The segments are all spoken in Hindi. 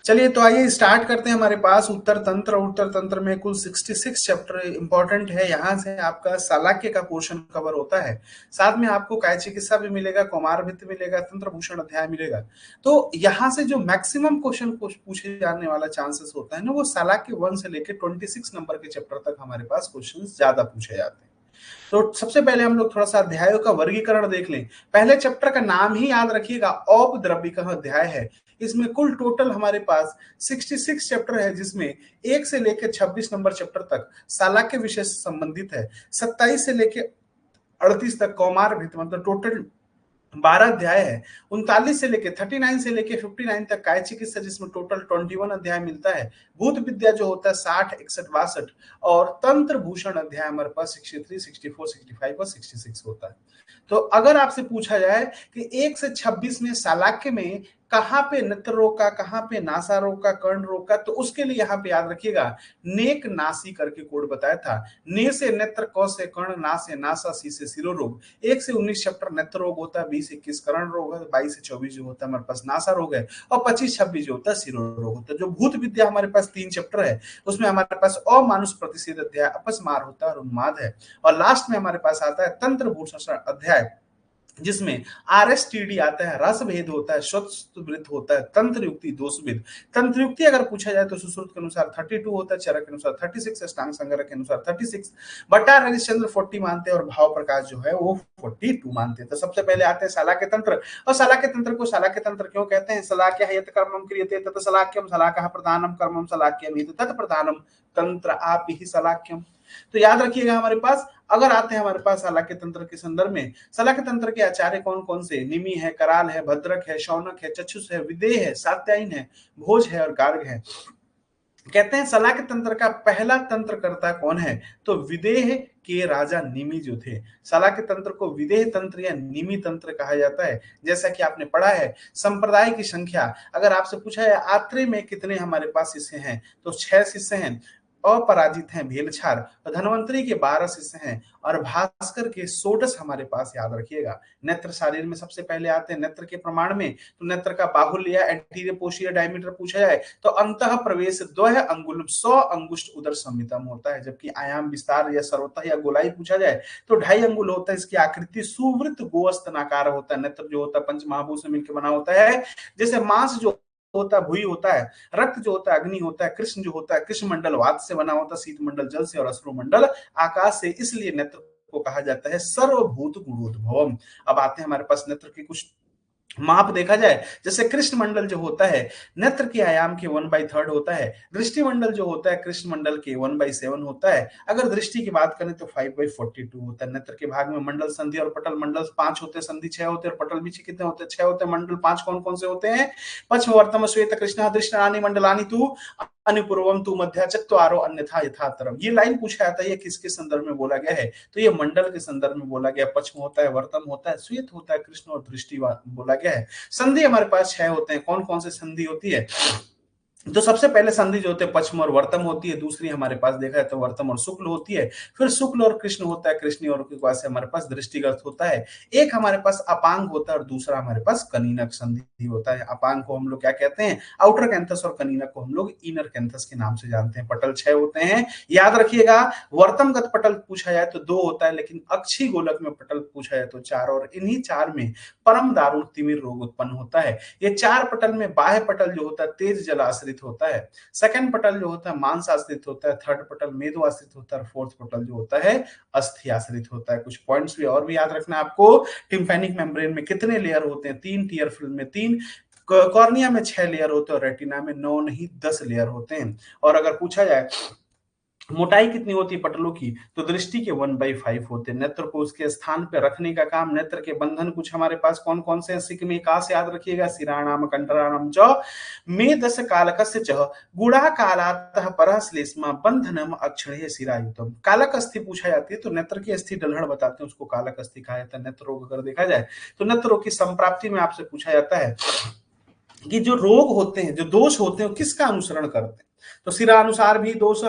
चलिए तो आइए स्टार्ट करते हैं। हमारे पास उत्तर तंत्र, उत्तर तंत्र में कुल 66 चैप्टर इंपॉर्टेंट है। यहाँ से आपका चाणक्य का पोर्शन कवर होता है, साथ में आपको काय चिकित्सा भी मिलेगा, कौमार वित्त मिलेगा, तंत्र भूषण अध्याय मिलेगा। तो यहाँ से जो मैक्सिमम क्वेश्चन पूछे जाने वाला चांसेस होता है ना, वो चाणक्य 1 से लेकर 26 नंबर के चैप्टर तक हमारे पास क्वेश्चन ज्यादा पूछे जाते हैं। तो सबसे पहले हम लोग थोड़ा सा अध्यायों का वर्गीकरण देख लें। पहले चैप्टर का नाम ही याद रखिएगा, औपद्रव्य का अध्याय है। इसमें कुल टोटल हमारे पास 66 चैप्टर है, जिसमें 1 से लेकर 26 नंबर चैप्टर तक चाणक्य विषय से संबंधित है। 27 से लेकर 38 तक कौमार भित्त, मतलब टोटल 12 अध्याय है। 39 से लेके 39 से लेके 59 तक काय चिकित्सा, जिसमें टोटल 21 अध्याय मिलता है। भूत विद्या जो होता है 60, 61, 62, और तंत्र भूषण अध्याय हमारे पास 63, 64, 65 और 66 होता है। तो अगर आपसे पूछा जाए कि 1 से 26 में चाणक्य में कहाँ पे नेत्र रोग का, कहाँ पे नासा रोग का, कर्ण रोग का, तो उसके लिए यहाँ पे याद रखिएगा नेक नासी करके कोड बताया था। ने से नेत्र, क से कर्ण, ना से नासा, सी से सिरो रोग। 1 से 19 चैप्टर नेत्र रोग होता है, 20-21 कर्ण रोग है, 22 से 24 जो होता है हमारे पास नासा रोग है, और 25-26 जो होता है सिरो रोग होता है। जो भूत विद्या हमारे पास 3 चैप्टर है, उसमें हमारे पास अमानुष प्रतिषेध अध्याय, अपस्मार होता है और उन्माद है। और लास्ट में हमारे पास आता है तंत्र भूषण अध्याय, जिसमें आरएसटीडी आता है, रस भेद होता है, स्वतः होता है, तंत्र युक्ति, दोष भेद। तंत्र युक्ति अगर पूछा जाए तो सुश्रुत के अनुसार 32 होता है, चरक के अनुसार 36, अष्टांग संग्रह के अनुसार 36, भट्टार हरिश्चंद्र 40 मानते हैं और भाव प्रकाश जो है वो 42 मानते हैं। तो सबसे पहले आते हैं चाणक्य तंत्र। और चाणक्य तंत्र को चाणक्य तंत्र क्यों कहते हैं? चाणक्य यत् कर्मं क्रियते तत् चाणक्यम, चाणक्यः प्रधानम कर्मम चाणक्यम हि तत् प्रधानम तंत्र आपि चाणक्यम। तो याद रखिएगा हमारे पास, अगर आते हैं हमारे पास चाणक्य तंत्र के संदर्भ में, चाणक्य तंत्र के आचार्य कौन कौन से? निमि है, कराल है, भद्रक है, शौनक है, चक्षुष है, विदेह है, सात्यायन है, भोज है और गार्ग है। कहते हैं चाणक्य तंत्र का पहला तंत्रकर्ता कौन है? तो विदेह के राजा निमि जो थे। चाणक्य तंत्र को विदेह तंत्र या निमि तंत्र कहा जाता है। जैसा कि आपने पढ़ा है, संप्रदाय की संख्या अगर आपसे पूछा है आत्रेय में कितने हमारे पास शिष्य हैं, तो 6 शिष्य हैं। अपराजित हैं भेलछार, धनवंतरी के 12 शिष्य हैं, और भास्कर के 16 हमारे पास याद रखिएगा। नेत्र शरीर में सबसे पहले आते हैं नेत्र के प्रमाण में, तो नेत्र का बाहुल्य या एंटीरियर पोस्टीरियर डायमीटर पूछा जाए तो अंतः प्रवेश द्वय अंगुल 100 अंगुष्ठ उदर संमितम होता है। जबकि आयाम विस्तार या सर्वतः या गोलाई पूछा जाए तो 2.5 अंगुल होता है। इसकी आकृति सुवृत्त गोस्तनाकार होता है। नेत्र जो होता है पंच महाभूत से मिलकर बना होता है। जैसे मांस जो होता है भूई होता है, रक्त जो होता है अग्नि होता है, कृष्ण जो होता है कृष्ण मंडल वात से बना होता है, शीत मंडल जल से और अश्रु मंडल आकाश से, इसलिए नेत्र को कहा जाता है सर्वभूत गुणोद्भवम। अब आते हैं हमारे पास नेत्र के कुछ माप देखा जाए, जैसे कृष्ण मंडल जो होता है नेत्र के आयाम के 1/3 होता है। दृष्टि मंडल जो होता है कृष्ण मंडल के 1/7 होता है। अगर दृष्टि की बात करें तो 5/42 होता है। नेत्र के भाग में मंडल, संधि और पटल। मंडल 5 होते हैं, संधि 6 होते हैं, और पटल भी कितने होते हैं? 6 होते हैं। मंडल 5 कौन कौन से होते हैं? पश्चिम वर्तम श्वेत कृष्ण दृष्टानि मंडलानि तू अनुपूर्वम तू मध्य चत्वारो अन्यथा यथातरम। ये लाइन पूछा जाता है ये किसके संदर्भ में बोला गया है? तो ये मंडल के संदर्भ में बोला गया। पश्चिम होता है, वर्तम होता है, श्वेत होता है कृष्ण, और दृष्टि बोला गया है। संधि हमारे पास 6 होते हैं। कौन कौन से संधि होती है? तो सबसे पहले संधि जो होते हैं पश्चिम और वर्तम होती है। दूसरी हमारे पास देखा है तो वर्तम और शुक्ल होती है। फिर शुक्ल और कृष्ण होता है, कृष्ण और के पास हमारे पास दृष्टिगत होता है। एक हमारे पास अपांग होता है और दूसरा हमारे पास कनीनक संधि होता है। अपांग को हम लोग क्या कहते हैं? आउटर कैंथस, और कनीनक को हम लोग इनर कैंथस के नाम से जानते हैं। पटल 6 होते हैं, याद रखिएगा। वर्तमगत पटल पूछा जाए तो 2 होता है, लेकिन अक्षी गोलक में पटल पूछा जाए तो 4, और इन्हीं 4 में परम दारुण तिमिर रोग उत्पन्न होता है। ये 4 पटल में बाह्य पटल जो होता है तेज जल आश्रित होता है। सेकंड पटल जो होता है मांस आश्रित होता है। थर्ड पटल मेदो आश्रित होता है। फोर्थ पटल जो होता है अस्थि आश्रित होता है। कुछ पॉइंट्स भी और भी याद रखना आपको। टिम्पैनिक मेम्ब्रेन में कितने लेयर होते हैं? 3, टीयर फिल्म में 3, कॉर्निया में 6 लेयर होते हैं, और रेटिना में 9 नहीं 10 लेयर होते हैं। और अगर पूछा जाए मोटाई कितनी होती है पटलों की, तो दृष्टि के 1/5 होते हैं। नेत्र को उसके स्थान पे रखने का काम, नेत्र के बंधन कुछ हमारे पास कौन कौन से हैं? सिक में का से याद रखिएगा, शिराणाम कंठराणाम च में दस कालकस्य च गुड़ा कालातः परः श्लेष्मा बंधनम अक्षणे शिरायुतम। कालक अस्थि पूछा जाती है तो नेत्र की अस्थि डलहड़ बताते हैं, उसको कालक अस्थि कहा जाता है। नेत्र रोग अगर देखा जाए तो नेत्र रोग की संप्राप्ति में आपसे पूछा जाता है कि जो रोग होते हैं, जो दोष होते हैं, वो किसका अनुसरण करते हैं? तो शिरा अनुसार भी दोष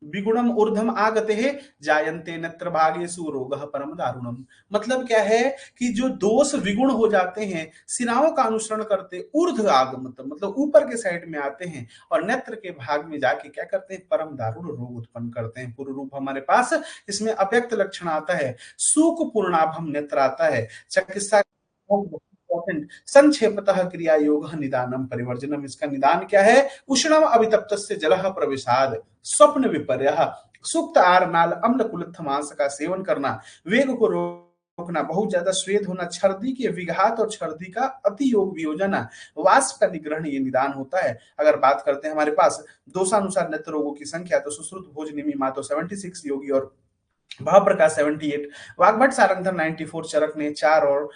विगुणम ऊर्ध्वम आगते है जायन्ते नेत्र भागेषु रोगः परम दारुणम। मतलब क्या है कि जो दोष विगुण हो जाते हैं, सिराओं का अनुसरण करते ऊर्ध्व आगमत मतलब ऊपर के साइड में आते हैं और नेत्र के भाग में जाके क्या करते हैं, परम दारुण रोग उत्पन्न करते हैं। पूर्व रूप हमारे पास इसमें अव्यक्त लक्षण आता है, सूक पूर्णाभम नेत्र आता है, चिकित्सा इंपॉर्टेंट संक्षेपतः क्रिया योग निदानम परिवर्जनम। इसका निदान क्या है, उष्णम अभितप्त जल प्रवेशाद स्वप्न विपर्य सुप्त आर नाल अम्ल कुलित्थ मांस का सेवन करना, वेग को रोकना, बहुत ज्यादा स्वेद होना, छर्दी के विघात और छर्दी का अति योग वियोजना, वाष्प का निग्रहण, ये निदान होता है। अगर बात करते हैं हमारे पास दोषानुसार नेत्र रोगों की संख्या, तो सुश्रुत भोज निमि मातो 76, योगी और भाव प्रकाश 78, वाग्भट सारंगधर 94, चरक ने 4 और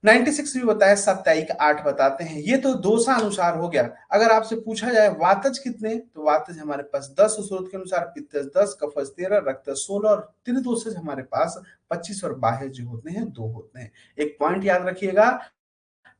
96 भी बताया, साप्ताहिक 8 बताते हैं। ये तो दोषा अनुसार हो गया। अगर आपसे पूछा जाए वातज कितने, तो वातज हमारे पास 10 स्रोत के अनुसार, पित्तज 10, कफज 13, रक्तज 16 और त्रिदोषज हमारे पास 25 और बाह्य जो होते हैं 2 होते हैं। एक पॉइंट याद रखिएगा,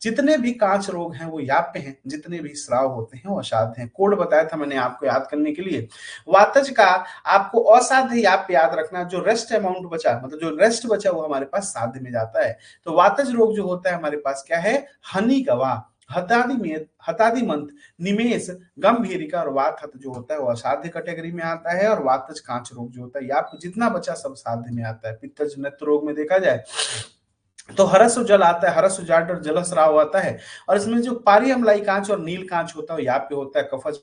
जितने भी कांच रोग हैं वो याप्य हैं, जितने भी स्राव होते हैं वो असाध्य हैं। कोड बताया था मैंने आपको याद करने के लिए। वातज का आपको असाध्य याप्य याद रखना, जो रेस्ट अमाउंट बचा मतलब जो रेस्ट बचा वो हमारे पास साध्य में जाता है। तो वातज रोग जो होता है हमारे पास क्या है, हनी गवा, हतादिमंत, निमेष, गंभीरिका और वात जो होता है वो असाध्य कैटेगरी में आता है। और वातज कांच रोग जो होता है, याप्य जितना बचा सब साध्य में आता है। पित्तज नेत्र रोग में देखा जाए तो हरस जल आता है, हरस जाट और जलस्राव आता है। और इसमें जो पारी अम्लाई कांच और नील कांच होता है याप्य होता है। कफज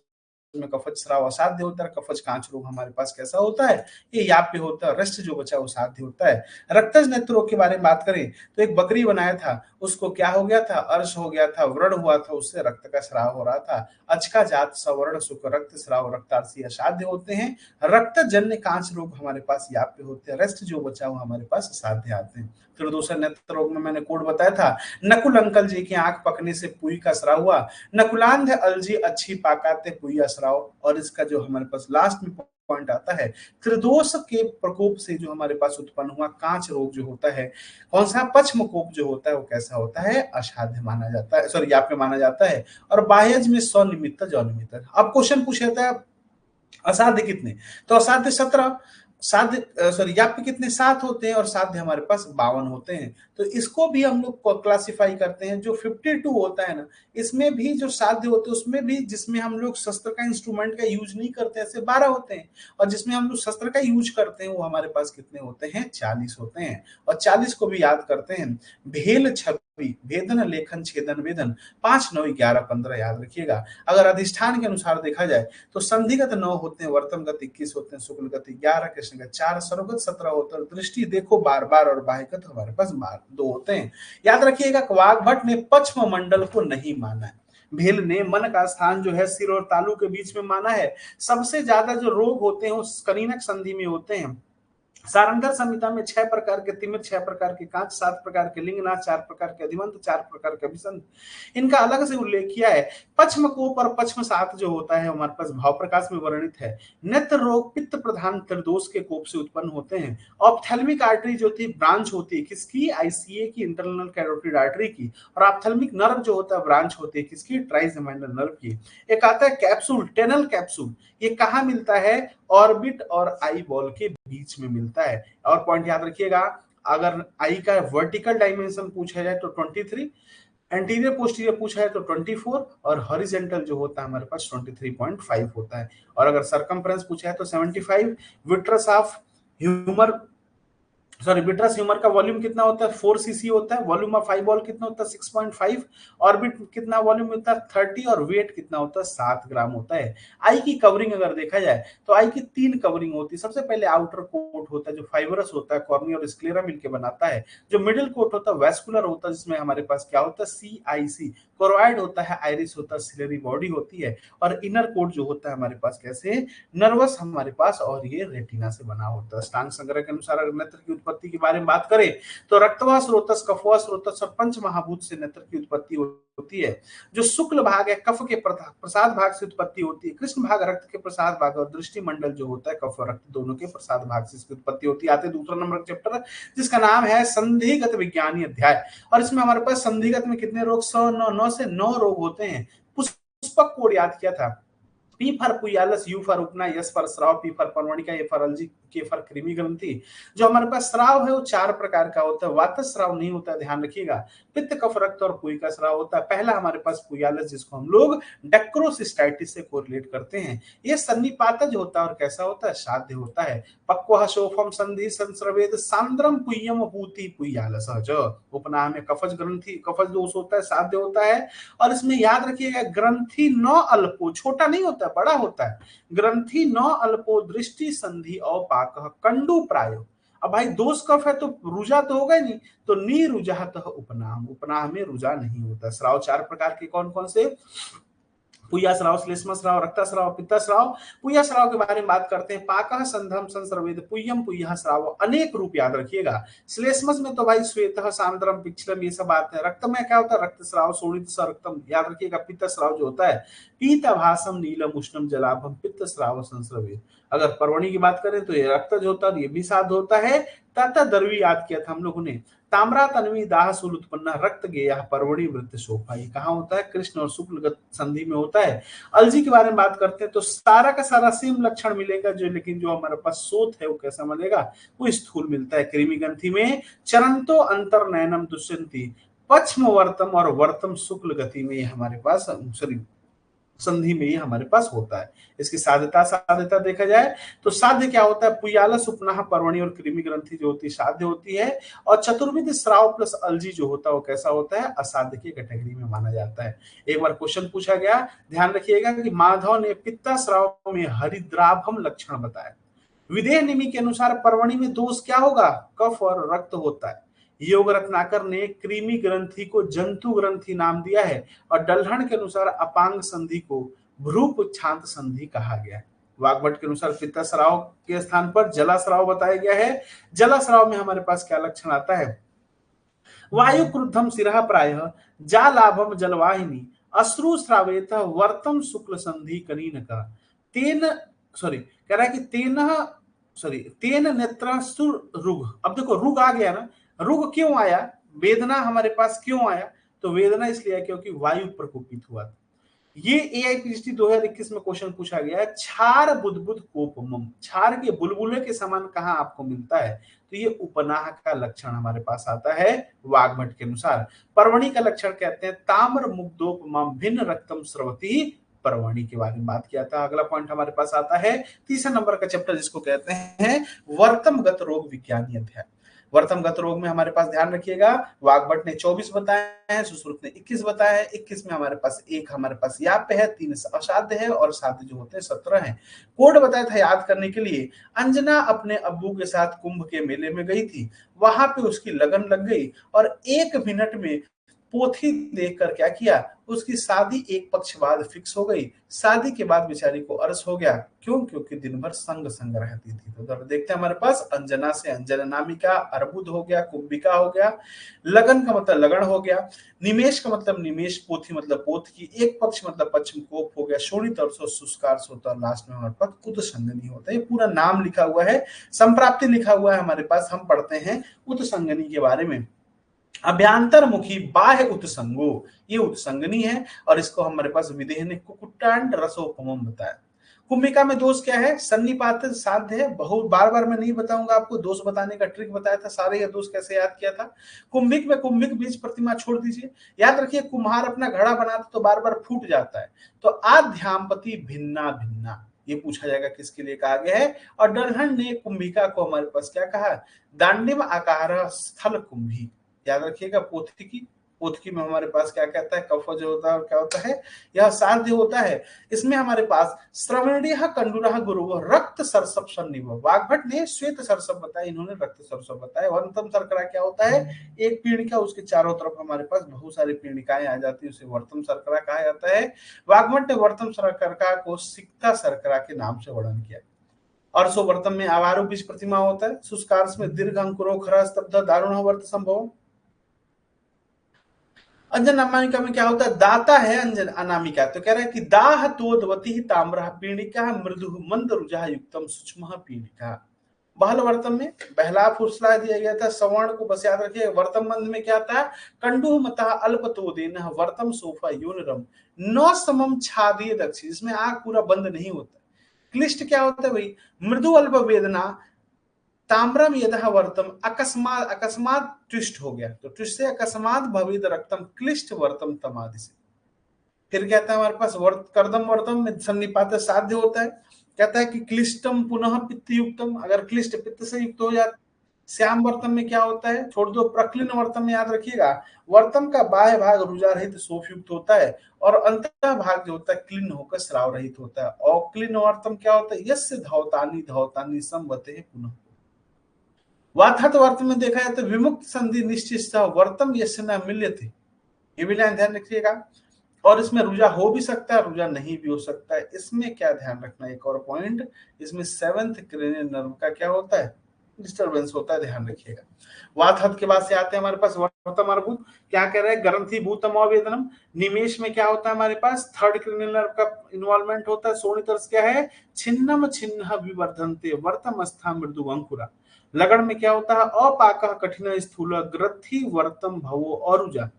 में कफज स्राव असाध्य होता है, कफज कांच रोग हमारे पास कैसा होता है, ये याप्य होता है। रेस्ट जो बचा वो साध्य होता है। रक्तज नेत्र रोग के बारे में बात करें तो एक बकरी बनाया था, उसको क्या हो गया था, अर्श हो गया था, व्रण हुआ था, उससे रक्त का स्राव हो रहा था। अचका जात सवर्ण सुख रक्त स्राव रक्तारसी असाध्य होते हैं। रक्त जन्य कांच रोग हमारे पास याप्य होते हैं। रेस्ट जो बचा वो हमारे पास साध्य आते हैं। फिर दूसरे नेत्र रोग में मैंने कोड बताया था, नकुल अंकल जी की आंख पकने से पुई का स्राव हुआ, नकुलांध अलजी अच्छी पाकाते पुई असराव। और इसका जो हमारे पास लास्ट में पॉइंट आता है, त्रिदोष के प्रकोप से जो हमारे पास उत्पन्न हुआ कांच रोग जो होता है, कौन सा, पश्म कोप जो होता है वो कैसा होता है, असाध्य माना जाता है, सॉरी याप्य माना जाता है। और बाह्यज में स्वनिमित्त जनिमित्त। अब क्वेश्चन पूछा था असाध्य कितने, तो असाध्य 17, साध्य सॉरी याप्य कितने 7 होते हैं और साध्य हमारे पास 52 होते हैं। तो इसको भी हम लोग क्लासिफाई करते हैं। जो 52 होता है ना, इसमें भी जो साध्य होते हैं उसमें भी जिसमें हम लोग शस्त्र का इंस्ट्रूमेंट का यूज नहीं करते ऐसे 12 होते हैं, और जिसमें हम लोग शस्त्र का यूज करते हैं वो हमारे पास कितने होते हैं, 40 होते हैं। और 40 को भी याद करते हैं, भेल छवि भेदन लेखन छेदन वेदन 5 9 11 15 याद रखिएगा। अगर अधिष्ठान के अनुसार देखा जाए तो संधिगत 9 होते हैं, वर्तमगत 21 होते हैं, शुक्लगत 11, कृष्णगत 4, सर्वगत 17 होते हैं, दृष्टि देखो बार बार और बाह्यगत हमारे पास 2 होते हैं। याद रखिएगा वाग्भट ने पश्चिम मंडल को नहीं माना है, भेल ने मन का स्थान जो है सिर और तालू के बीच में माना है। सबसे ज्यादा जो रोग होते हैं वो कनीनक संधि में होते हैं। सारंगधर संहिता में 6 प्रकार के तिमिर, 6 प्रकार के कांच, 7 प्रकार के लिंगनाथ, 4 प्रकार के अधिमंत, 4 प्रकार के अभिसंध, इनका अलग से उल्लेख किया है। पश्चिम कोप और पश्चिम सात जो होता है हमारे पास भाव प्रकाश में वर्णित है। नेत्र रोग पित्त प्रधान त्रिदोष के कोप से उत्पन्न होते हैं। ऑप्थेल्मिक आर्टरी जो थी ब्रांच होती है किसकी, आईसीए की, इंटरनल कैरोटिड आर्टरी की। और ऑप्थेल्मिक नर्व जो होता है ब्रांच होती है किसकी, ट्राइजेमिनल नर्व की। एक आता है कैप्सूल, टेनल कैप्सूल, ये कहाँ मिलता है, ऑर्बिट और आई बॉल के बीच में मिलता है। और पॉइंट याद रखिएगा, अगर आई का वर्टिकल डायमेंशन पूछा जाए तो 23, एंटीरियर पोस्टीरियर पूछा है तो 24, और हॉरिजॉन्टल जो होता है हमारे पास 23.5 होता है। और अगर सरकमफ्रेंस पूछा है तो 75। Vitreous of humour sorry vitreous humour का वॉल्यूम कितना होता है, 4 सीसी होता है। वॉल्यूम ऑफ आई बॉल कितना होता है, 6.5। ऑर्बिट कितना वॉल्यूम होता है, 30। और वेट कितना होता है, 7 ग्राम होता है। आई की कवरिंग अगर देखा जाए तो आई की 3 कवरिंग होती है। सबसे पहले आउटर कोट होता है जो फाइबरस होता है, कॉर्निया और स्क्लेरा मिलकर बनाता है। जो मिडिल कोट होता है वैस्कुलर होता है, जिसमें हमारे पास क्या होता है, CIC, कोरोइड होता है, आइरिस होता है, सिलेरी बॉडी होती है। और इनर कोट जो होता है हमारे पास कैसे, नर्वस हमारे पास, और ये रेटिना से बना होता है। स्टांग संग्रह के अनुसार अगर नेत्र की उत्पत्ति के बारे में बात करें तो रक्तवा स्रोतस, कफवा स्रोतस और पंच महाभूत से नेत्र की उत्पत्ति होती है। जो शुक्ल भाग है कफ के प्रसाद भाग से उत्पत्ति होती है, कृष्ण भाग रक्त के प्रसाद भाग, और दृष्टि मंडल जो होता है कफ और रक्त दोनों के प्रसाद भाग से इसकी उत्पत्ति होती है। आते दूसरा नंबर चैप्टर जिसका नाम है संधिगत विज्ञानी अध्याय। और इसमें हमारे पास संधिगत में कितने रोग, 109 से 9 रोग होते हैं। पुष्पक कोड याद किया था, पी फर पुयालस, यू फर उपना, यस फर स्राव, पी फर पर्वणिका, ए फर अलजी, के फर कृमि ग्रंथि। जो हमारे पास स्राव है वो 4 प्रकार का होता है। वात स्राव नहीं होता है, ध्यान रखिएगा। पित्त, कफ, रक्त और पुई का स्राव होता है। पहला हमारे पास पुयालस, जिसको हम लोग डेक्रोसिस्टाइटिस से कोरिलेट करते हैं। ये सन्निपातज होता है और कैसा होता है, साध्य होता है। पक्व शोफम संधि संस्रवेद सांद्रम पुय्यम पूति पुयालस। उपनाह में कफज ग्रंथि, कफज दोष होता है, साध्य होता है। और इसमें याद रखिएगा ग्रंथि नौ अल्पो, छोटा नहीं होता है, बड़ा होता है। ग्रंथि नौ अल्पो दृष्टि संधि औपाक कंडू प्रायो। अब भाई दोष कफ है तो रुजा तो होगा ही नहीं, तो नी रुजात उपनाम, उपनाह में रुजा नहीं होता। स्राव 4 प्रकार के कौन कौन से, पुया स्राव, श्लेष्म स्राव, रक्ता स्राव, पित्त स्राव। पुया स्राव के बारे में बात करते हैं। पाकः संधम संस्रवेद पुय्यम पुय्यः स्राव, अनेक रूप याद रखिएगा। श्लेष्मस में तो भाई श्वेतः सांद्रम पिछलम ये सब आते हैं। रक्त में क्या होता है, रक्त स्राव, शोणित रक्तम याद रखिएगा। पित्त स्राव जो होता है पीतभासम नीलम उष्णम जलाभम पित्त स्राव संस्रवेद। अगर पर्वणी की बात करें तो ये रक्त जो होता है ये भी साध होता है। तथा दरवी याद किया था हम लोगों ने। ताम्रा तन्वी दाह सूल उत्पन्न रक्त गेय पर्वणी वृत्त शोभा, ये कहाँ होता है, कृष्ण और शुक्ल संधि में होता है। अलजी के बारे में बात करते हैं तो सारा का सारा सेम लक्षण मिलेगा, जो लेकिन जो हमारे पास सोत है वो कैसा मिलेगा, वो स्थूल मिलता है। कृमि ग्रंथि में चरंतो अंतर नयनम दुष्यंती, पश्चिम वर्तम और वर्तम शुक्ल गति में हमारे पास संधि में ही हमारे पास होता है। इसकी साध्यता देखा जाए तो साध्य क्या होता है, पुयालस, उपनाह, पर्वणी और कृमि ग्रंथि जो होती है साध्य होती है। और चतुर्विध स्राव प्लस अलजी जो होता है वो कैसा होता है, असाध्य की कैटेगरी में माना जाता है। एक बार क्वेश्चन पूछा गया, ध्यान रखिएगा कि माधव ने पित्ता स्राव में हरिद्राभम लक्षण बताया। विदेह निमि के अनुसार पर्वणी में दोष क्या होगा, कफ और रक्त होता है। योग रत्नाकर ने कृमि ग्रंथि को जंतु ग्रंथि नाम दिया है और डल्हन के अनुसार अपांग संधि को भ्रूपुच्छांत संधि कहा गया है। वाग्भट के अनुसार पित्ता स्राव के स्थान पर जलास्राव बताया गया है। जलास्राव में हमारे पास क्या लक्षण आता है, वायु क्रुद्धम सिरह प्रायः जालाभम जलवाहिनी अश्रु श्रावेत वर्तम शुक्ल संधि कनीन का तेन कह रहा है कि तेन नेत्रासु रुग। अब देखो रुग आ गया ना, रुग क्यों आया, वेदना हमारे पास क्यों आया, तो वेदना इसलिए क्योंकि वायु प्रकोपित हुआ। ये एआईपीएचडी 2021 में क्वेश्चन पूछा गया है, क्षार बुदबुद कोपमम, क्षार के बुलबुले के समान कहां आपको मिलता है, तो ये उपनाह का लक्षण हमारे पास आता है वाग्भट के अनुसार। पर्वणी का लक्षण कहते हैं ताम्र मुग्धोपमम भिन्न रक्तम स्रवती, पर्वणी के बारे में बात किया था। अगला पॉइंट हमारे पास आता है तीसरा नंबर का चैप्टर, जिसको कहते हैं वर्तमगत रोग विज्ञानी अध्याय। वर्तमगत रोग में हमारे पास ध्यान रखिएगा, वाग्भट ने 24 बताए हैं, सुश्रुत ने 21 बताया है। 21 में हमारे पास एक हमारे पास याप्य है, 3 असाध्य है और साध्य जो होते हैं 17 है। कोड बताया था याद करने के लिए। अंजना अपने अब्बू के साथ कुंभ के मेले में गई थी, वहां पे उसकी लगन लग गई और 1 मिनट में पोथी देखकर क्या किया, उसकी शादी एक पक्ष बाद फिक्स हो गई। शादी के बाद बेचारी को अर्स हो गया, क्यों, क्योंकि दिन भर संग संग रहती थी। तो उधर देखते हैं हमारे पास अंजना से अंजना नामिका, अर्बुद हो गया, कुंभिका हो गया, लगन का मतलब लगन हो गया, निमेश का मतलब निमेश, पोथी मतलब पोथ की, एक पक्ष मतलब पश्चिम कोप हो गया, शोणित अर्सो शुष्कार होता और लास्ट में हमारे पास उत्संगनी होता है। ये पूरा नाम लिखा हुआ है, संप्राप्ति लिखा हुआ है हमारे पास। हम पढ़ते हैं उत्संगनी के बारे में। अभ्यांतरमुखी बाह्य उत्संगो, ये उत्संगनी है और इसको हमारे पास विदेह ने कुकुटांड रसोपमम बताया। कुंभिका में दोष क्या है, सन्निपात साध्य है। बहुत बार बार मैं नहीं बताऊंगा आपको, दोष बताने का ट्रिक बताया था, सारे ये दोष कैसे याद किया था। कुंभिक में कुंभिक बीज प्रतिमा छोड़ दीजिए। याद रखिए कुम्हार अपना घड़ा बनाता तो बार बार फूट जाता है, तो आध्यामपति भिन्ना भिन्ना ये पूछा जाएगा किसके लिए कहा गया है। और डल्हन ने कुंभिका को हमारे पास क्या कहा, दांडिम आकार स्थल कुंभी। याद रखिएगा पोथकी में हमारे पास क्या कहता है, कफ जो होता है और क्या होता है, यह साध्य होता है। इसमें हमारे पास श्रवणीय कंडुरह गुरु रक्त सरसप सन्निभ। वाग्भट ने श्वेत सरसप बताया, इन्होंने रक्त सरसप बताया। वर्तम शर्करा क्या होता है, एक पीणिका, उसके चारों तरफ हमारे पास बहुत सारी पीणिकाएं आ जाती है, उसे वर्तम शर्करा कहा जाता है। वाग्भट ने वर्तम शर्करा को सिक्ता शर्करा के नाम से वर्णन किया। और सो वर्तम में आवारो बीज प्रतिमा होता है। शुष्कार्स में दीर्घ अंकुरो खरा स्तब्ध दारुण वर्त संभव। अंजन अनामिका में क्या होता है, दाता है अंजन अनामिका, तो कह रहा है कि दाह तोदवती ताम्र पीणिका मृदु मंद रुजा युक्तम सूक्ष्म पीणिका। बहल वर्तम में बहला फुसला दिया गया था, सवर्ण को बस याद रखिए। वर्तम बंध में क्या था, कंडू मता अल्पतोदेन वर्तम सोफा यूनरम नौ समम छादिय दक्षी, इसमें आग पूरा बंद नहीं होता। क्लिष्ट क्या होता है भाई, मृदु अल्प वेदना ताम्रम यदह वर्तम अकस्मात, अकस्मात ट्विस्ट हो गया तो ट्विस्ट से अकस्मात भविद रक्तम क्लिष्ट वर्तम तमादि से। फिर कहता है हमारे पास वर्त कर्दम वर्तम में सन्निपात साध्य होता है। कहता है कि क्लिष्टम पुनः पित्त युक्तम, अगर क्लिष्ट पित्त से युक्त हो जाता। श्याम वर्तम में क्या होता है, छोड़ दो। प्रक्लिन वर्तम में याद रखिएगा, वर्तम का बाह्य भाग रुजा रहित शोफ युक्त होता है और अंतः भाग जो होता है क्लीन होकर श्राव रहित होता है। और क्लीन वर्तम क्या होता है, यस्य धौतानी धौतानी संवते पुनः। वाथत वर्त में देखा जाए तो विमुक्त संधि निश्चित वर्तम यस्य न मिल्य थे, ये भी ध्यान रखिएगा। और इसमें रुजा हो भी सकता है, रुजा नहीं भी हो सकता है। इसमें क्या ध्यान रखना है, एक और पॉइंट, इसमें सेवंथ क्रेनियल नर्व का क्या होता है, डिस्टर्बेंस होता है, ध्यान रखिएगा। वात हत के बाद से आते हैं हमारे पास वर्तम अर्बुद, क्या कह रहे हैं, ग्रंथि भूतम अवेदनम। निमेश में क्या होता है हमारे पास, थर्ड क्रेनियल नर्व का इन्वॉल्वमेंट होता है। सोनितर्स क्या है, छिन्नम छिन्न विवर्धनते वर्तम अस्था मृदु अंकुरा। लगन में क्या होता है, अपाक कठिन स्थूल ग्रंथि वर्तम भवो और रुजा।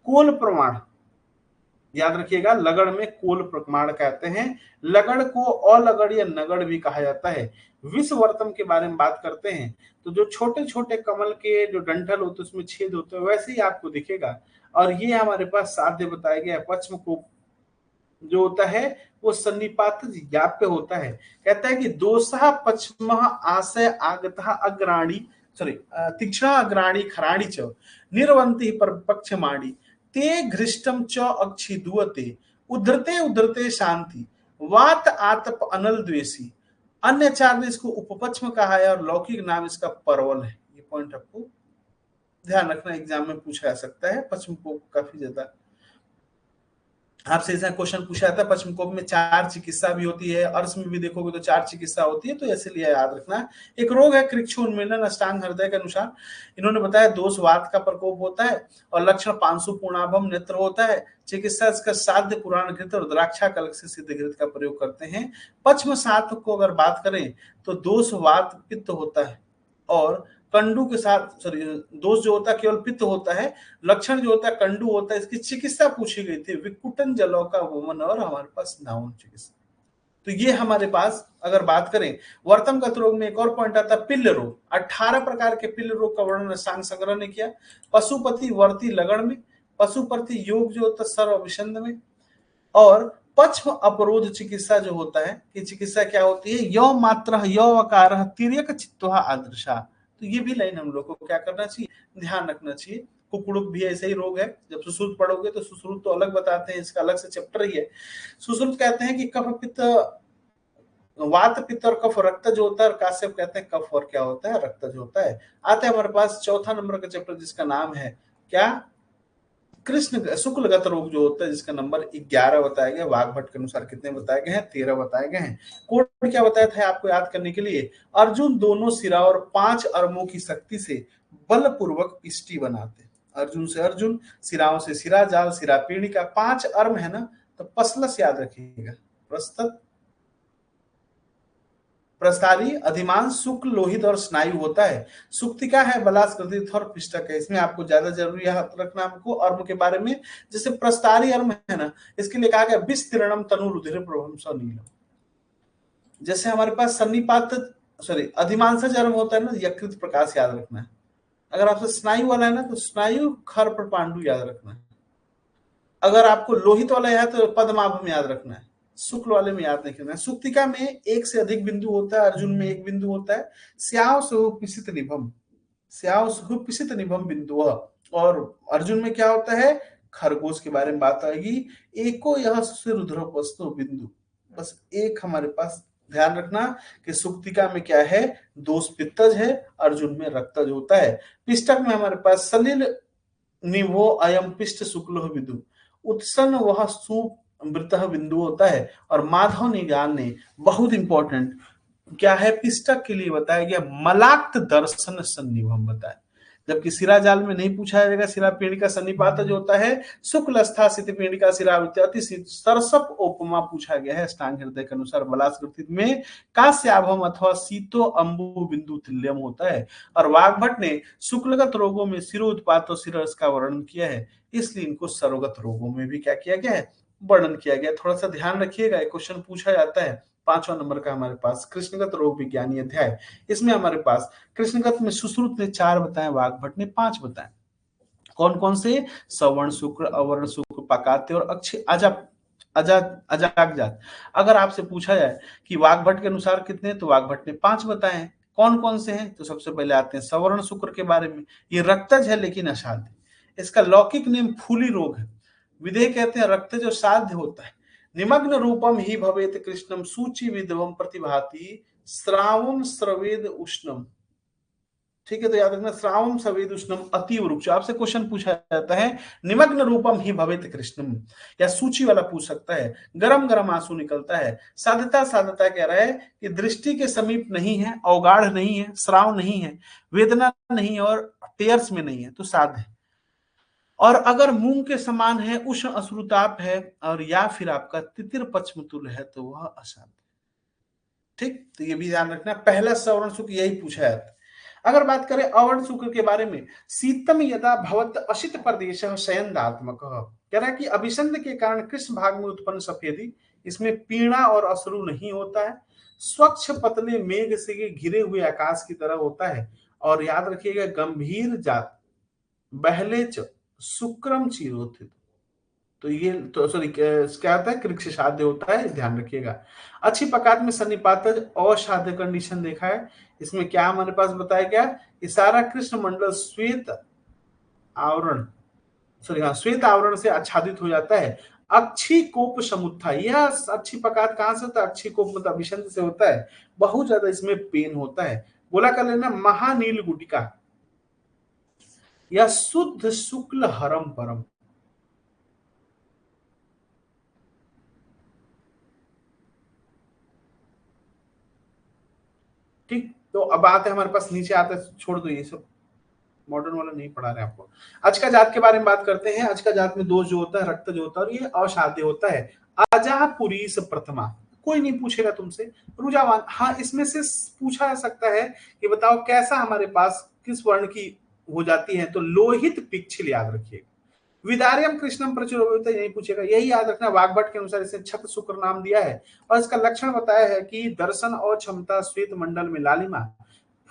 कोल प्रमाण याद रखिएगा, लगड़ में कोल प्रमाण कहते हैं। लगड़ को अलगड़ या नगड़ भी कहा जाता है। विश्व वर्तम के बारे में बात करते हैं तो जो छोटे छोटे कमल के जो डंठल होते हैं उसमें छेद होते हैं, वैसे ही आपको दिखेगा। और ये हमारे पास साध्य बताया गया है। पश्चिम को जो होता है वो सन्निपात पे होता है। कहता है कि दोषा पश्चिम आशय आगता अग्राणी, सॉरी तीक्ष्णा अग्राणी खराणी च निर्वंती पर पक्ष माणी ते घृष्टम च अक्षी दुअते उधरते उधरते शांति वात आतप अनल द्वेषी। अन्य चार ने इसको उपपश्चिम कहा है और लौकिक नाम इसका परवल है। ये पॉइंट आपको ध्यान रखना, एग्जाम में पूछा जा सकता है। पश्चिम को काफी ज्यादा आपसे ऐसा क्वेश्चन पूछा जाता है। पश्चिम कोप में चार चिकित्सा भी होती है, अर्श में भी देखोगे तो चार चिकित्सा होती है, तो इसलिए याद रखना। एक रोग है कृच्छोन्मीलन अष्टांग हृदय के अनुसार, इन्होंने बताया दोष वात का प्रकोप होता है और लक्षण पांशु पूर्णाभम नेत्र होता है। चिकित्सा इसका साध्य पुराण घृत और द्राक्षा कलक से सिद्ध घृत का प्रयोग करते हैं। पश्चिम सात को अगर बात करें तो दोष वात पित्त होता है और कंडू के साथ, सॉरी दोष जो होता है केवल पित्त होता है, लक्षण जो होता है कंडू होता है। इसकी चिकित्सा पूछी गई थी, विकुटन जलों का वमन और हमारे पास नाउन चिकित्सा। तो ये हमारे पास अगर बात करें वर्तम गत रोग में एक और पॉइंट आता है पिल्ल रोग। 18 प्रकार के पिल्ल रोग का वर्णन सांग संग्रह ने किया। पशुपति वर्ती लगन में, पशुपति योग जो होता है सर्व अभिषंद में, और पश्चिम अपरोध चिकित्सा जो होता है कि चिकित्सा क्या होती है, यौ मात्र यौ अकार तिर्यक चित्तवा आदृशा। तो ये भी लाइन हम लोग को क्या करना चाहिए, ध्यान रखना चाहिए। कुकुड़ुक भी ऐसा ही रोग है। जब सुश्रुत पढ़ोगे तो सुश्रुत तो अलग बताते हैं, इसका अलग से चैप्टर ही है। सुश्रुत कहते हैं कि कफ पित्त, वात पित्त और कफ रक्त जो होता है, और काश्यप कहते हैं कफ और क्या होता है, रक्त जो होता है। आते हैं हमारे पास चौथा नंबर का चैप्टर जिसका नाम है क्या, कृष्ण शुक्लगत रोग जो होता है, जिसका नंबर 11 बताया गया। वाघभट्ट के अनुसार कितने बताए गए हैं, 13 बताए गए हैं। कोड क्या बताया था आपको याद करने के लिए, अर्जुन दोनों सिरा और 5 अर्मों की शक्ति से बलपूर्वक पिष्टि बनाते। अर्जुन से अर्जुन, सिराओं से सिरा जाल, सिरा पीढ़ी का 5 अर्म है ना, तो पसलस याद रखिएगा। प्रस्तुत प्रसारी अधिमान शुक्ल लोहित और स्नायु होता है। सुक्तिका है बलास्कृतित और पिष्टक है। इसमें आपको ज्यादा जरूरी याद रखना हमको अर्म के बारे में। जैसे प्रस्तारी अर्म है ना, इसके लिए कहा गया विस्तीर्णम तनु रुधिर प्रभम सनीलम। जैसे हमारे पास सन्निपात, सॉरी अधिमांसज अर्म होता है ना, यकृत प्रकाश याद रखना है। अगर आपसे स्नायु वाला है ना तो स्नायु खर पर पांडु याद रखना है। अगर आपको लोहित वाला है तो पद्माभम याद रखना है। शुक्ल वाले में याद नहीं करना है। सुक्तिका में एक से अधिक बिंदु होता है, अर्जुन में एक बिंदु होता है। स्याव सुपिसित निभम, स्याव सुपिसित निभम बिंदु, और अर्जुन में क्या होता है, खरगोश के बारे में बात आएगी। एको यह रुद्रपस्तो बिंदु, बस एक हमारे पास ध्यान रखना कि सुक्तिका में क्या है, दोष पित्तज है, अर्जुन में रक्तज होता है। पिष्टक में हमारे पास सलिल निभो अयम पिष्ट शुक्ल बिंदु, उत्सन वह सुमृत बिंदु होता है। और माधव निगान ने बहुत इंपॉर्टेंट क्या है पिष्टक के लिए बताया गया, मलाक्त दर्शन सन्निभम बताया। जबकि शिरा जाल में नहीं पूछा जाएगा। शिरा पेंडिका सन्निपात जो होता है, शुक्लस्था स्थिति पेंडिका शिरा अति सरसप उपमा पूछा गया है अष्टांग हृदय के अनुसार। बलात्कृति में कास्याभम अथवा सीतो अम्बु बिंदु तुल्यम होता है। और वाग्भट ने शुक्लगत रोगों में शिरोत्पात और शिरस का वर्णन किया है, इसलिए इनको सर्वगत रोगों में भी क्या किया गया है, वर्णन किया गया। थोड़ा सा ध्यान रखिएगा, एक क्वेश्चन पूछा जाता है 5वां नंबर का हमारे पास कृष्णगत रोग विज्ञानी अध्याय। इसमें हमारे पास कृष्णगत में सुश्रुत ने 4 बताए, वाग्भट ने 5 बताए। कौन कौन से? सवर्ण शुक्र, अवर्ण शुक्र, पकाते और अक्षय अजागजात। अगर आपसे पूछा जाए कि वाग्भट के अनुसार कितने, तो वाग्भट ने 5 बताए हैं। कौन कौन से हैं? तो सबसे पहले आते हैं सवर्ण शुक्र के बारे में। ये रक्तज है लेकिन असाध्य। इसका लौकिक नेम फूली रोग है। विदेह कहते हैं रक्तज और साध्य होता है। निमग्न रूपम ही भवेत कृष्णम सूचि विधवम प्रतिभाति श्रावम स्रवेद उष्णम। ठीक है, तो याद रखना श्रावम सवेद उष्णम अति वृक्ष। आपसे क्वेश्चन पूछा जाता है निमग्न रूपम ही भवेत कृष्णम, या सूची वाला पूछ सकता है। गरम गरम आंसू निकलता है। साधता साधता कह रहा है कि दृष्टि के समीप नहीं है, अवगाढ़ नहीं है, श्राव नहीं है, वेदना नहीं है और टेयर्स में नहीं है, तो साध है। और अगर मूंग के समान है, उष्ण अश्रुताप है, और या फिर आपका तितिर पचमतुल है, तो वह असाध्य। ठीक, तो ये भी ध्यान रखना, पहला सवर्ण शुक्र यही पूछा जाता है। अगर बात करें अवर्ण शुक्र के बारे में, शीतम यदा भवत अशित प्रदेश शयनदात्मक, कह रहा है कि अभिसंध के कारण कृष्ण भाग में उत्पन्न सफेदी, इसमें पीड़ा और अश्रु नहीं होता है। स्वच्छ पतले मेघ से घिरे हुए आकाश की तरह होता है। और याद रखिएगा गंभीर जात बहले शुक्रम चिरोथित, तो ये तो सॉरी क्या होता है, कृक्ष साध्य होता है, ध्यान रखिएगा। अच्छी पकात में सन्निपातज असाध्य कंडीशन देखा है। इसमें क्या हमारे पास बताया गया कि सारा कृष्ण मंडल श्वेत आवरण श्वेत आवरण से आच्छादित हो जाता है। अक्षी कोप समुत्था, यह अच्छी पकात कहां से होता है? अक्षी कोप मतलब अभिसंध से होता है। बहुत ज्यादा इसमें पेन होता है। बोला कर लेना महानील गुटिका, या शुद्ध शुक्ल हरम परम। ठीक, तो अब आते हैं हमारे पास, नीचे आते हैं, छोड़ दो ये सब मॉडर्न वाला नहीं पढ़ा रहे आपको। आज का जात के बारे में बात करते हैं। आज का जात में दोष जो होता है, रक्त जो होता है, और ये असाध्य होता है। अजा पुरीस प्रथमा, कोई नहीं पूछेगा तुमसे। रुजावान, हाँ इसमें से पूछा जा सकता है कि बताओ कैसा हमारे पास किस वर्ण की हो जाती है, तो लोहित पिच्छिल याद रखिए। विदारियम कृष्णम प्रचुर, यही पूछेगा, यही याद रखना। वाग्भट के अनुसार इसे छत शुक्र नाम दिया है। और इसका लक्षण बताया है कि दर्शन और क्षमता, श्वेत मंडल में लालिमा,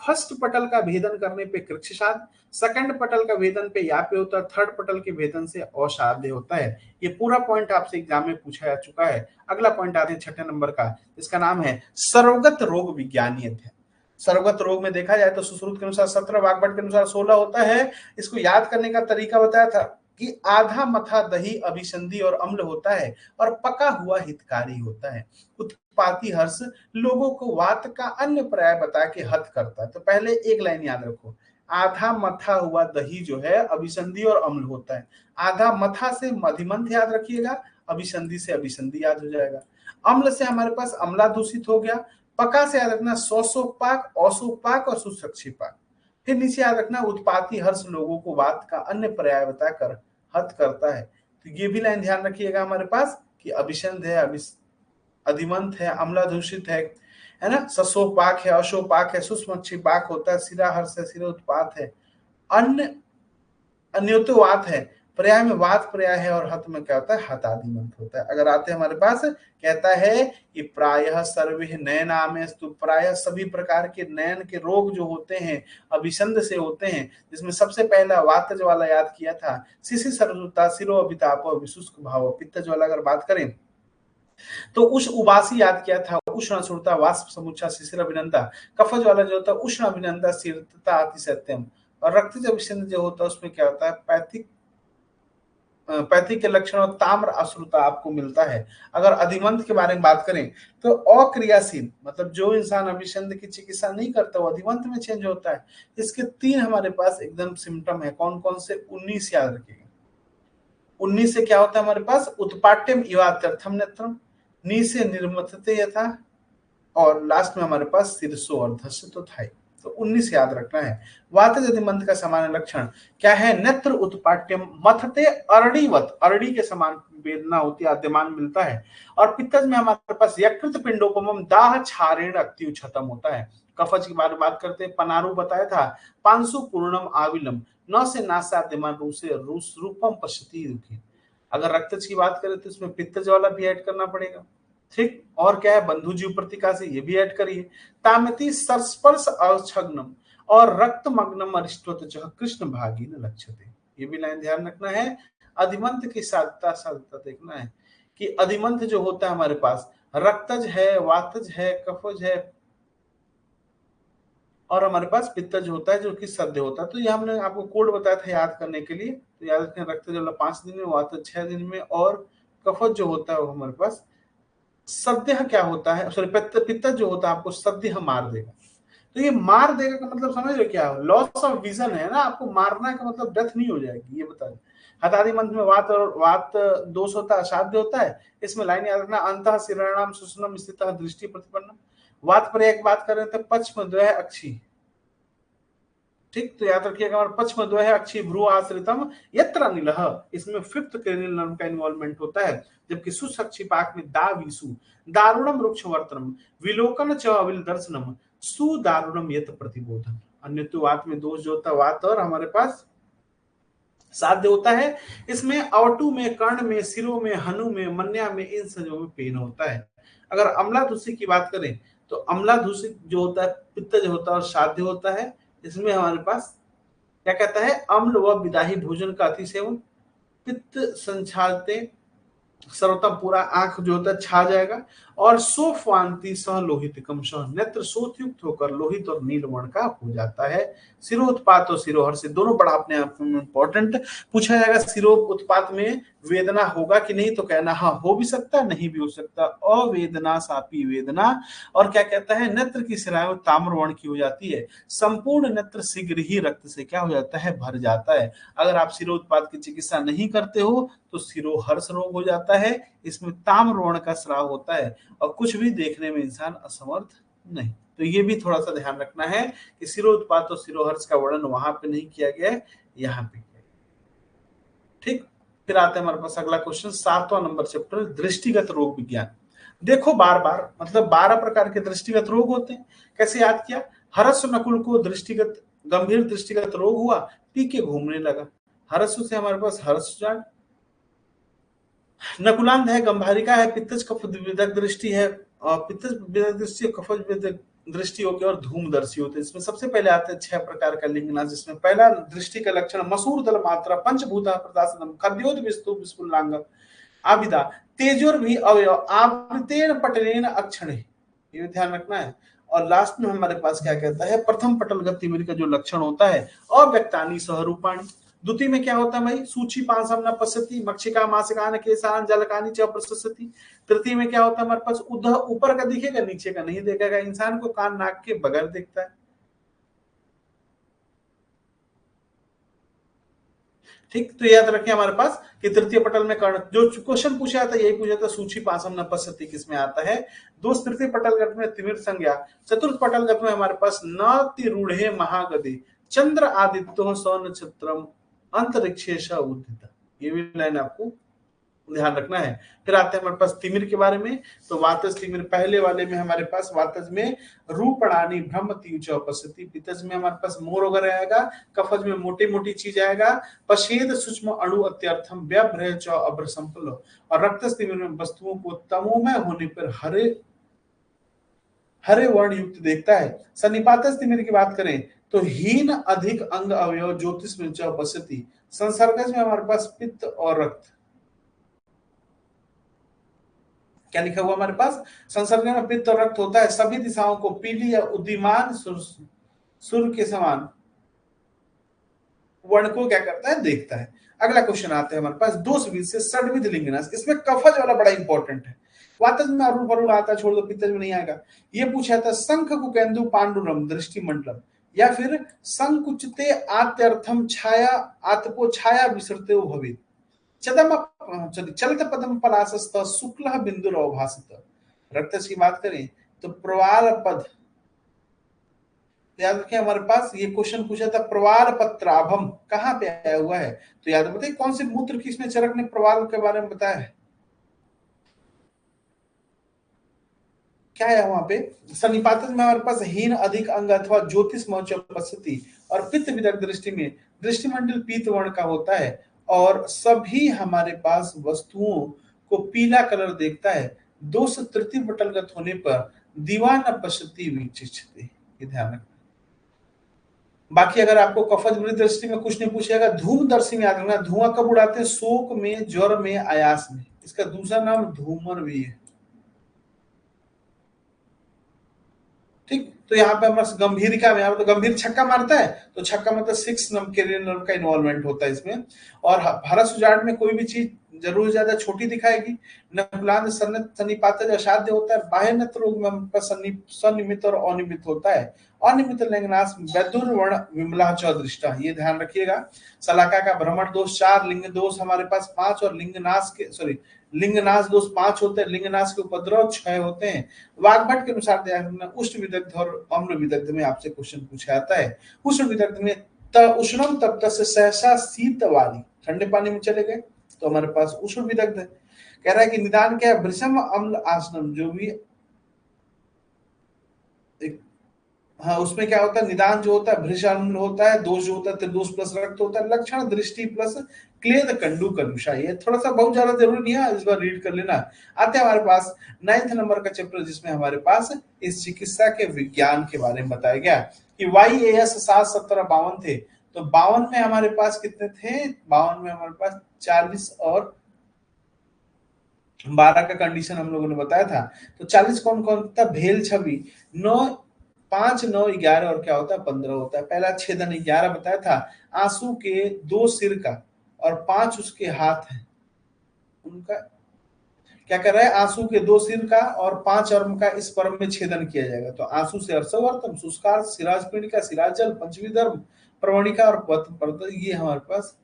फर्स्ट पटल का भेदन करने पे कृक्षसाध, सेकंड पटल का भेदन पे याप्य होता है, थर्ड पटल के भेदन से असाध्य होता है। ये पूरा पॉइंट आपसे एग्जाम में पूछा जा चुका है। अगला पॉइंट आते हैं 6ठे नंबर का, इसका नाम है सर्वगत रोग विज्ञानी अध्ययन। सर्वगत रोग में देखा जाए तो सुश्रुत के अनुसार 17, वाग्भट के अनुसार 16 होता है। इसको याद करने का तरीका बताया था कि आधा मथा दही अभिसंधि और अम्ल होता है, और पका हुआ हितकारी होता है। उत्पाती हर्ष लोगों को वात का अन्य पर्याय बता के हत करता है। तो पहले एक लाइन याद रखो, आधा मथा हुआ दही जो है अभिसंधि और अम्ल होता है। आधा मथा से मधिमंथ याद रखिएगा, अभिसंधि से अभिसंधि याद हो जाएगा। अम्ल से हमारे पास अम्ला दूषित हो गया। पका से याद रखना सौसोपाक, औसोपाक और सुसक्षीपाक। फिर नीचे याद रखना उत्पाती हर्ष लोगों को वात का अन्य पर्याय बताकर हत करता है। तो ये भी लाइन ध्यान रखिएगा हमारे पास कि अभिसंध है, अधिमंत है, अम्ला दूषित है ना, ससोपाक है, अशोपाक है, सुष्मक्षीपाक होता है, सिरा हर्ष है, सिरोत्पात है, अन्य अन्योतवात है, पर्याय में वात पर्याय है, और हत में क्या होता है, हतादिमंत होता है। अगर आते हैं हमारे पास, कहता है कि प्रायः सर्वे नयनामें, तो प्रायः सभी प्रकार के नयन के रोग जो होते हैं अभिसंध से होते हैं, जिसमें सबसे पहला वातज वाला याद किया था, शिशि सरलता, सिरो अभिताप, विशुष्क भाव। पित्तज वाला अगर बात करें तो उष उबासी याद किया था, उष्ण असुरता, वाष्प समुच्चा, शिशिर अभिनंदा। कफज वाला जो होता है उष्ण अभिनंदा, शीर्तता, अति सत्यम। और रक्तज अभिसंध जो होता है उसमें क्या होता है, पैथिक के लक्षण और ताम्र अश्रुता आपको मिलता है। अगर अधिमंत के बारे में बात करें तो अक्रियाशील, मतलब जो इंसान अभिसंध की चिकित्सा नहीं करता वो अधिमंत में चेंज होता है। इसके 3 हमारे पास एकदम सिम्टम है। कौन कौन से? 19 याद रखिएगा। 19 से क्या होता है हमारे पास, उत्पाट्यम इवात्यर्थम नेत्रम, नी से निर्मथते यथा, और लास्ट में हमारे पास शीर्षो अर्धस्य तो था। तो 19 याद रखना है। वातज अधिमंत का सामान्य लक्षण क्या है? नेत्र उत्पाट्यम मथते अरणीवत, अरणी के समान वेदना होती है, आद्यमान मिलता है। और पित्तज में हमारे पास यकृत पिंडोपम दाह क्षारेण अत्युत क्षतम होता है। कफज की बात करते हैं, पनारू बताया था, पांसु पूर्णम आविलम न से नासाद्यमान रूपम पश्यति दुखी। अगर रक्तज की बात करें तो इसमें पित्तज वाला भी ऐड करना पड़ेगा। ठीक, और क्या है? बंधु जीव प्रतिका से ये भी ऐड करिए। तामति सरस्पर्श अछग्नम और रक्त मग्नम अरिष्टवत कृष्ण भागी न लक्ष्यते, ये भी लाइन ध्यान रखना है। अधिमंत की साधता साधता देखना है कि अधिमंत जो होता है हमारे पास रक्तज है, वातज है, कफज है और हमारे पास पित्तज होता है जो कि सद्य होता है। तो ये हमने आपको कोड बताया था याद करने के लिए, तो याद रखें रक्तज वाला 5 दिन में, वातज 6 दिन में और कफज जो होता है वो हमारे पास सद्य क्या होता है, सॉरी पित्तज जो होता है आपको सद्य मार देगा। तो ये मार देगा का मतलब समझ रहे क्या? लॉस ऑफ विजन है ना, आपको मारना का मतलब डेथ नहीं हो जाएगी, ये बता दें। हतादि मंत्र में वात और वात दोष होता है, असाध्य होता है। इसमें लाइन याद रखना, अंतः शिराणाम सुषुम्नाम स्थितः दृष्टि प्रतिपन्नम। वात पर एक बात कर रहे थे, पश्चिम द्वय अक्षी। ठीक, तो याद रखिएगा हमारा पश्चिम द्वय अक्षी भ्रू आश्रितम यत्र अनिलः, इसमें फिफ्थ क्रेनियल नर्व का इन्वॉल्वमेंट होता है। जबकि सुसक्षी पाक में दा विसु दारुणम रुक्ष वर्तनम विलोकन च अविल दर्शनम सुदारुणम यत प्रतिबोधन। अन्यत्वात में दोष जो होता है वात और हमारे पास साध्य होता है। इसमें अवटु में, कर्ण में, सिरों में, हनु में, मन्या में, इन सजों में पेन होता है। अगर अम्ला दूषित की बात करें तो अम्ला दूषित जो होता है पित्तज होता है और साध्य होता है। इसमें हमारे पास क्या कहता है? अम्ल व विदाही भोजन का अति सेवन पित्त संचालते सर्वोत्तम पूरा आंख जो होता है छा जाएगा। और सोफवांति सह लोहित सह नेत्र सोत युक्त होकर लोहित और नील वर्ण का हो जाता है। सिरोत्पात और सिरोहर से दोनों बड़ा अपने आप में इंपॉर्टेंट पूछा जाएगा। सिरोत्पात में वेदना होगा कि नहीं, तो कहना हाँ हो भी सकता है, नहीं भी हो सकता। अवेदना सापी वेदना। और क्या कहता है? नेत्र की सिराएं ताम्र वर्ण की हो जाती है। संपूर्ण नेत्र शीघ्र ही रक्त से क्या हो जाता है? भर जाता है। अगर आप सिरोत्पात की चिकित्सा नहीं करते हो तो सिरोहर्ष रोग हो जाता है। इसमें ताम्र वर्ण का स्राव होता है और कुछ भी देखने में इंसान असमर्थ नहीं। तो ये भी थोड़ा सा ध्यान रखना है कि सिरोत्पात और सिरोहर्ष का वर्णन वहां पे नहीं किया गया है, यहाँ पे किया। ठीक, फिर आते हैं हमारे पास अगला क्वेश्चन, 7वां नंबर चैप्टर दृष्टिगत रोग विज्ञान। देखो बार बार मतलब 12 प्रकार के दृष्टिगत रोग होते हैं। कैसे याद किया? हर्ष नकुल को दृष्टिगत गंभीर दृष्टिगत रोग हुआ, पी के घूमने लगा। हर्ष से हमारे पास हर्ष जाट, नकुलांध है, गंभारिका है, पित्तज कफ विदक दृष्टि है, पित्तज विदक दृष्टि, कफज विदक दृष्टि होगी और धूमदर्शी होते हैं। इसमें सबसे पहले आते हैं 6 प्रकार का लिंगनाश, जिसमें पहला दृष्टि का लक्षण मसूर दल मात्रा पंचभूता प्रदासनम खद्योत विस्तु विस्फुल्लांगम आविदा तेजोर भी अवयव आवृतेन पटलेन अक्षणे, ये ध्यान रखना है। और लास्ट में हमारे पास क्या कहता है? प्रथम पटल गतिविधि का जो लक्षण होता है अव्यक्तानी सहरूपाणी। द्वितीय में क्या होता है भाई? सूची पांसम न पश्यति मक्षिका मासिकान केसान जलकानी च प्रशस्ति। तृतीय में क्या होता है हमारे पास? उद्ध ऊपर का दिखेगा, नीचे का नहीं देखेगा। इंसान को कान नाक के बगैर दिखता है। ठीक, तो याद रखें हमारे पास कि तृतीय पटल में कर्ण, जो क्वेश्चन पूछा था यही पूछा था, सूची पासम न पश्यति किसमें आता है? दोस्त तृतीय पटलगत में तिमिर संज्ञा। चतुर्थ पटलगत में हमारे पास न तिरूढ़े महागति चंद्र आदित्यो सौ नक्षत्रम अंतरिक्षेश उदित, ये भी लाइन आपको ध्यान रखना है। फिर आते हैं हमारे पास तिमिर के बारे में। तो वातज तिमिर पहले वाले में हमारे पास वातज में रूपणानी ब्रह्म तीव्र उपस्थिति, पितज में हमारे पास मोर वगैरह आएगा, कफज में मोटी मोटी चीज आएगा, पशेद सूक्ष्म अणु अत्यर्थम व्यभ्रय च अभ्र संपल। और रक्तज तिमिर में वस्तुओं को तमोमय होने पर हरे हरे वर्ण युक्त देखता है। सन्निपातज तिमिर की बात करें तो हीन अधिक अंग अवयव ज्योतिष में च उपस्थिति। संसर्गज में हमारे पास पित्त और रक्त, क्या लिखा हुआ हमारे पास? संसर्ग में पित्त और रक्त होता है, सभी दिशाओं को पीली या उद्दीमान सुर के समान वर्ण को क्या करता है? देखता है। अगला क्वेश्चन आता है हमारे पास दोष विध से षड्विध लिंगनाश। इसमें कफज वाला बड़ा इंपॉर्टेंट है। वातज में अरुण वरुण आता है, छोड़ दो, पित्तज में नहीं आएगा। ये पूछा था शंख कुकेंदु पांडुरम दृष्टि मंडलम, या फिर संकुचिते आत्यर्थम छाया आत्पो छाया विसरते भवित चदम चलित पदम पलासस्त शुक्ल बिंदु अवभासित। रक्त की बात करें तो प्रवाल पद याद रखें हमारे पास ये क्वेश्चन पूछा था प्रवाल पत्राभम कहाँ पे आया हुआ है, तो याद बताइए कौन सी मूत्र की इसमें चरक ने प्रवाल के बारे में बताया है, क्या है वहां पे। सन्निपात में हमारे पास हीन अधिक अंग अथवा ज्योतिष मौच उपस्थिति और पित्त विदग्ध दृष्टि में दृष्टिमंडल पीत वर्ण का होता है और सभी हमारे पास वस्तुओं को पीला कलर देखता है, दोष तृतीय पटलगत होने पर दीवान पश्यति विचिष्यते, ये ध्यान रखना। बाकी अगर आपको कफज वृद्धि दृष्टि में कुछ नहीं पूछेगा, धूमदर्शी में याद रखना, धुआं कब उड़ाते हैं, शोक में, ज्वर में, आयास में, इसका दूसरा नाम धूमर भी है। ठीक, तो यहाँ पे हमारे गंभीरिका में, यहाँ पे तो गंभीर छक्का मारता है, तो छक्का मतलब 6 कैरियर नर्व का इन्वॉल्वमेंट होता है इसमें। और भरस उजाड़ में कोई भी चीज जरूर ज्यादा छोटी दिखाएगी। नकुलांत सन्निपातज असाध्य होता है। बाह्य नेत्र रोग में हमारे पास सन्निमित और अनियमित होता है। अनियमित लिंगनाश वैदुर वर्ण विमला चौदृष्टा, ये ध्यान रखिएगा। सलाका का भ्रमण दोष 4, लिंग दोष हमारे पास 5 और लिंगनाश के लिंगनाश दोष 5 होते हैं, लिंगनाश के उपद्रव 6 होते हैं। वाग्भट के अनुसार ध्यान रखना, उष्ण विदग्ध और अम्ल विदग्ध में आपसे क्वेश्चन पूछा जाता है। उष्ण विदग्ध में उष्णम तप्त से सहसा शीत वाली, ठंडे पानी में चले गए तो हमारे पास उष्ण विदग्ध है। कह रहा है कि निदान क्या है, भृशम अम्ल आसनम, जो भी एक, हाँ उसमें क्या होता है, निदान जो होता है भृश अम्ल होता है, दोष जो होता है त्रिदोष प्लस रक्त होता है, लक्षण दृष्टि प्लस क्लेद कंडू कलुषा, ये थोड़ा सा बहुत ज्यादा जरूरी नहीं है, इस बार रीड कर लेना। आते हैं हमारे पास 9th नंबर का चैप्टर, जिसमें हमारे पास इस चिकित्सा के विज्ञान के बारे में बताया गया कि YAS 7, 17, 52 थे। तो 52 में हमारे पास कितने थे, 52 में हमारे पास 40 और 12 का कंडीशन हम लोगों ने बताया था। तो 40 कौन कौन था, भेल छवि 9, 5, 9, 11 और क्या होता है 15 होता है। पहला छेदन 11 बताया था, आंसू के 2 सिर का और 5 उसके हाथ है, उनका क्या कर रहा है, आंसू के 2 सिर का और 5 अर्म का इस पर्म में छेदन किया जाएगा। तो आंसू से अर्सवर्तम, सुस्कार, सिराज पीणिका, सिराजल, पंचमी धर्म, प्रवणिका और ये हमारे पास।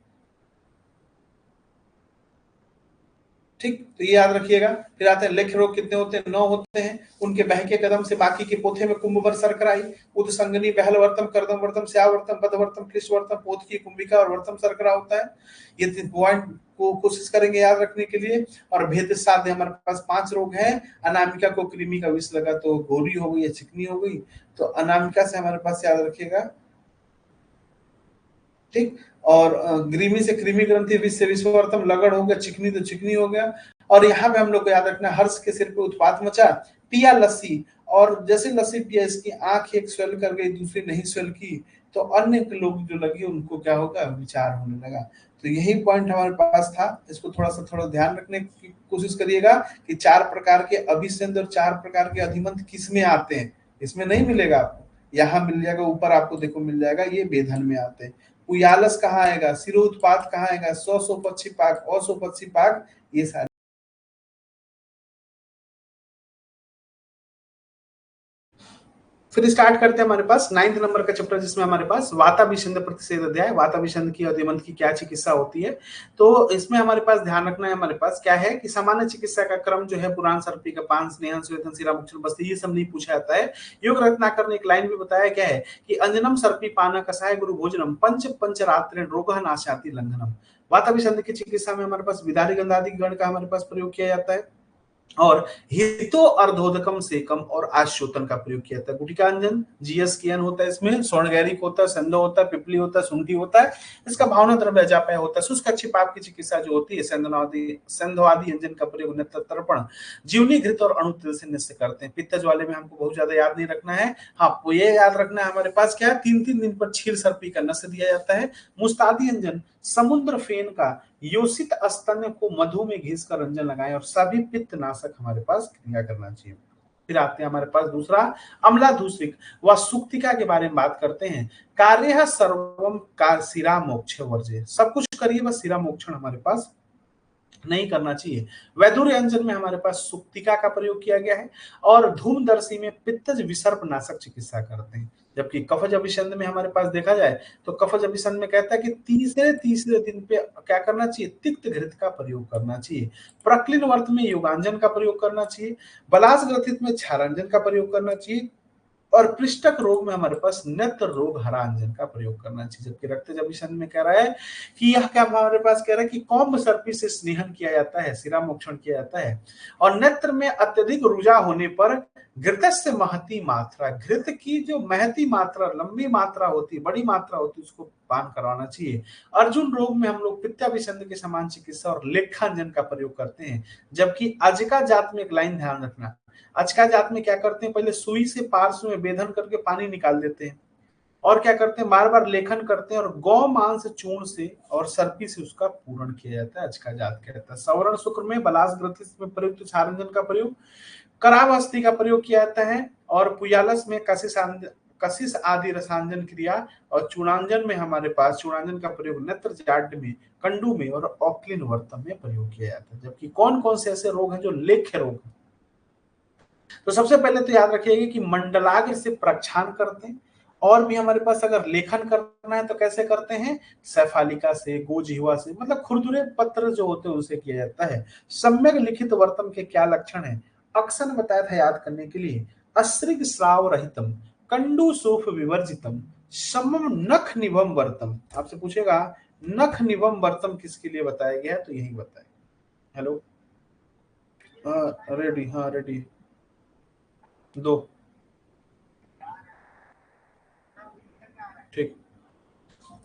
ठीक, तो ये याद रखिएगा। फिर आते हैं लेख रोग, कितने होते हैं, 9 होते हैं। उनके बहके कदम से बाकी के पोथे में कुंभवर सरकराई, उद संगनी, बहल वर्तम, करदम वर्तम, स्यावर्तम, बदवर्तम, क्लिष्ट वर्तम, पोथ की कुंभिका और वर्तम सरकरा होता है। ये 3 पॉइंट को कोशिश करेंगे याद रखने के लिए। और भेद साध्य हमारे पास 5 रोग हैं। अनामिका को कृमि का विष लगा तो गोरी हो गई या चिकनी हो गई, तो अनामिका से हमारे पास याद रखिएगा। ठीक, और ग्रीमी से कृमि ग्रंथि, विष से विषवर्तम, लगड़ हो गया, चिकनी तो चिकनी हो गया। और यहाँ पे हम लोग को याद रखना, हर्ष के सिर पे उत्पात मचा, पिया लस्सी, और जैसे लस्सी पिया इसकी आंख एक स्वेल कर गई, दूसरी नहीं स्वेल की, तो अन्य लोग जो लगी उनको क्या होगा, विचार होने लगा। तो यही पॉइंट हमारे पास था, इसको थोड़ा ध्यान रखने की कोशिश करिएगा कि 4 प्रकार के अभिसंध और 4 प्रकार के अधिमंत किस में आते हैं। इसमें नहीं मिलेगा आपको, यहाँ मिल जाएगा, ऊपर आपको देखो मिल जाएगा, ये बेधन में आते हैं। उयालस कहाँ आएगा, सिरोत्पात कहाँ आएगा, स्वसोपक्षी पाक, असोपक्षी पाक, ये सारे। फिर स्टार्ट करते हैं हमारे पास 9th नंबर का चैप्टर, जिसमें हमारे पास वाताभिसंध प्रतिषेध अध्याय, वाताभिसंध की अधिमंत की क्या चिकित्सा होती है। तो इसमें हमारे पास ध्यान रखना है, हमारे पास क्या है कि सामान्य चिकित्सा का क्रम जो है, पुराण सर्पी का पान, स्नेहन, स्वेदन, शिरा, मुक्षण, बस्ती, ये सब नहीं पूछा जाता है। योग रत्नाकर ने एक लाइन भी बताया क्या है कि अंजनम सर्पी पाना कसाय गुरु भोजनम पंच पंचरात्रेण रोगः नाशाति लंघनम। वाताभिसंध की चिकित्सा में हमारे पास विदारी गंधादि गण का हमारे पास प्रयोग किया जाता है, और हितो अर्धोदकम सेकम और आश्योतन का प्रयोग किया जाता है। गुटिकांजन जीएस कियन होता है, इसमें स्वर्णगैरिक होता है, संदो होता है, पिपली होता है, सुंठी होता है, इसका भावना द्रव्य अजापय होता है। शुष्क छिपाप की चिकित्सा जो होती है, संधवादी अंजन का प्रयोग नेत्र तर्पण, जीवनी घृत और अणुतेल से निश्चय करते हैं। पित्तज वाले में हमको बहुत ज्यादा याद नहीं रखना है, हाँ ये याद रखना है हमारे पास क्या है, 3-3 दिन पर क्षीर सर्पी का नश्य दिया जाता है। मुस्तादी अंजन समुद्र फेन का योषित स्तन को मधु में घिस कर रंजन लगाएं, और सभी पित्त नाशक हमारे पास क्रिया करना चाहिए। फिर आते हैं हमारे पास दूसरा, अम्ला दूसरिक व सुक्तिका के बारे में बात करते हैं। कार्य सर्वम का सिरा मोक्ष वर्जे, सब कुछ करिए बस सिरा मोक्षण हमारे पास नहीं करना चाहिए। वैदुर्य अंजन में हमारे पास सुक्तिका का प्रयोग किया गया है, और धूमदर्शी में पित्तज विसर्प नाशक चिकित्सा करते हैं। जबकि कफज अभिसंध में हमारे पास देखा जाए तो कफज अभिसंध में कहता है कि तीसरे दिन पे क्या करना चाहिए, तिक्त घृत का प्रयोग करना चाहिए। प्रक्लिन वर्त में योगांजन का प्रयोग करना चाहिए। बलास ग्रथित में क्षारांजन का प्रयोग करना चाहिए। और पृष्ठक रोग में हमारे पास नेत्र रोग हरा अंजन का प्रयोग करना चाहिए। जबकि रक्त जबिशन में कह रहा है कि यह क्या हमारे पास कह रहा है कि कौम्ब सर्पी से स्नेहन किया जाता है, सिरा मोक्षण किया जाता है। और नेत्र में अत्यधिक रुझा होने पर घृतस्य महती मात्रा, घृत की जो महती मात्रा, लंबी मात्रा होती, बड़ी मात्रा होती, उसको पान करवाना चाहिए। अर्जुन रोग में हम लोग पित्ताभिसंध के समान चिकित्सा और लेखांजन का प्रयोग करते हैं। जबकि अजका जात में एक लाइन ध्यान रखना, अजका जात में क्या करते हैं, पहले सुई से पार्श्व में बेधन करके पानी निकाल देते हैं और क्या करते हैं, बार बार लेखन करते हैं और गौ मांस चूर्ण से और सर्पी से उसका पूरण किया जाता है। अजका जात कहता है। सवर्ण शुक्र में बलास ग्रंथि में प्रयुक्त क्षारंजन का प्रयोग, करावस्ती का प्रयोग किया जाता है और पुयालस में कशिश आदि रसांजन क्रिया और चूर्णांजन में हमारे पास चूर्णांजन का प्रयोग नेत्र जाड में, कंडू में और ऑक्लिन वर्तम में प्रयोग किया जाता है। जबकि कौन कौन से ऐसे रोग हैं जो लेख्य रोग हैं, तो सबसे पहले तो याद रखिएगा कि मंडलाग्र से प्रक्षालन करते हैं। और भी हमारे पास अगर लेखन करना है तो कैसे करते हैं, सैफालिका से, गोजिह्वा से, मतलब खुरदुरे पत्र जो होते हैं उनसे किया जाता है। सम्यक लिखित वर्तम के क्या लक्षण है, अक्सन बताया था याद करने के लिए, अस्त्रिग श्राव रहितम, कंडू सूफ विवर्जितम, समम नख निभम वर्तम। आपसे पूछेगा नख निभम वर्तम किसके लिए बताया गया है, तो यही बताया। हेलो, रेडी, हाँ रेडी, दो, ठीक।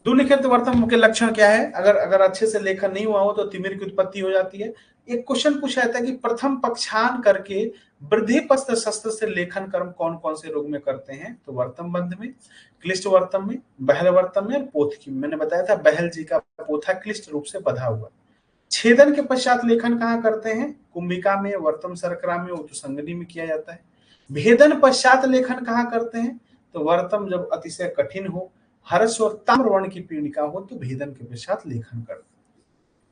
दुर्लिखित वर्तम के लक्षण क्या है, अगर अगर अच्छे से लेखन नहीं हुआ हो तो तिमिर की उत्पत्ति हो जाती है। एक क्वेश्चन पूछा जाता है कि प्रथम पक्षान करके वृद्धि पस्त्र शस्त्र से लेखन कर्म कौन कौन से रोग में करते हैं, तो वर्तम बंध में, क्लिष्ट वर्तम में, बहल वर्तम में और पोथकी में। मैंने बताया था बहल जी का पोथा क्लिष्ट रूप से बधा हुआ। छेदन के पश्चात लेखन कहाँ करते हैं, कुंभिका में, वर्तम शर्करा में, उत्संगनी में किया जाता है। भेदन पश्चात लेखन कहाँ करते हैं, तो वर्तम जब अतिशय कठिन हो, हर्ष और ताम्र वर्ण की पीड़िका हो तो भेदन के पश्चात लेखन करते हैं।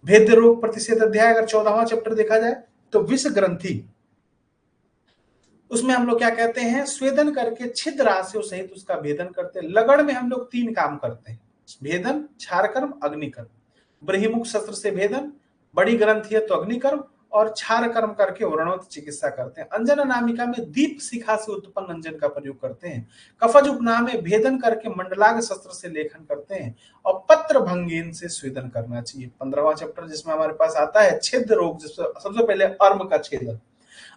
भेद्य रोग प्रतिषेध अध्याय अगर 14वां चैप्टर देखा जाए तो विष ग्रंथि, उसमें हम लोग क्या कहते हैं, स्वेदन करके छिद्र राशियों सहित उसका भेदन करते हैं। लगड़ में हम लोग 3 काम करते हैं, भेदन, क्षारकर्म, अग्निकर्म। बृहिमुख शस्त्र से भेदन, बड़ी ग्रंथि है तो अग्निकर्म, और क्षार कर्म करके वर्णोत चिकित्सा करते हैं। अंजन अनामिका में दीप शिखा से उत्पन्न अंजन का प्रयोग करते हैं। कफज उपनाह में भेदन करके मंडलाग शस्त्र से लेखन करते हैं और पत्र भंगेन से स्वेदन करना चाहिए। 15वां चैप्टर जिसमें हमारे पास आता है छिद्र रोग, जिसमें सबसे पहले अर्म का छेदन।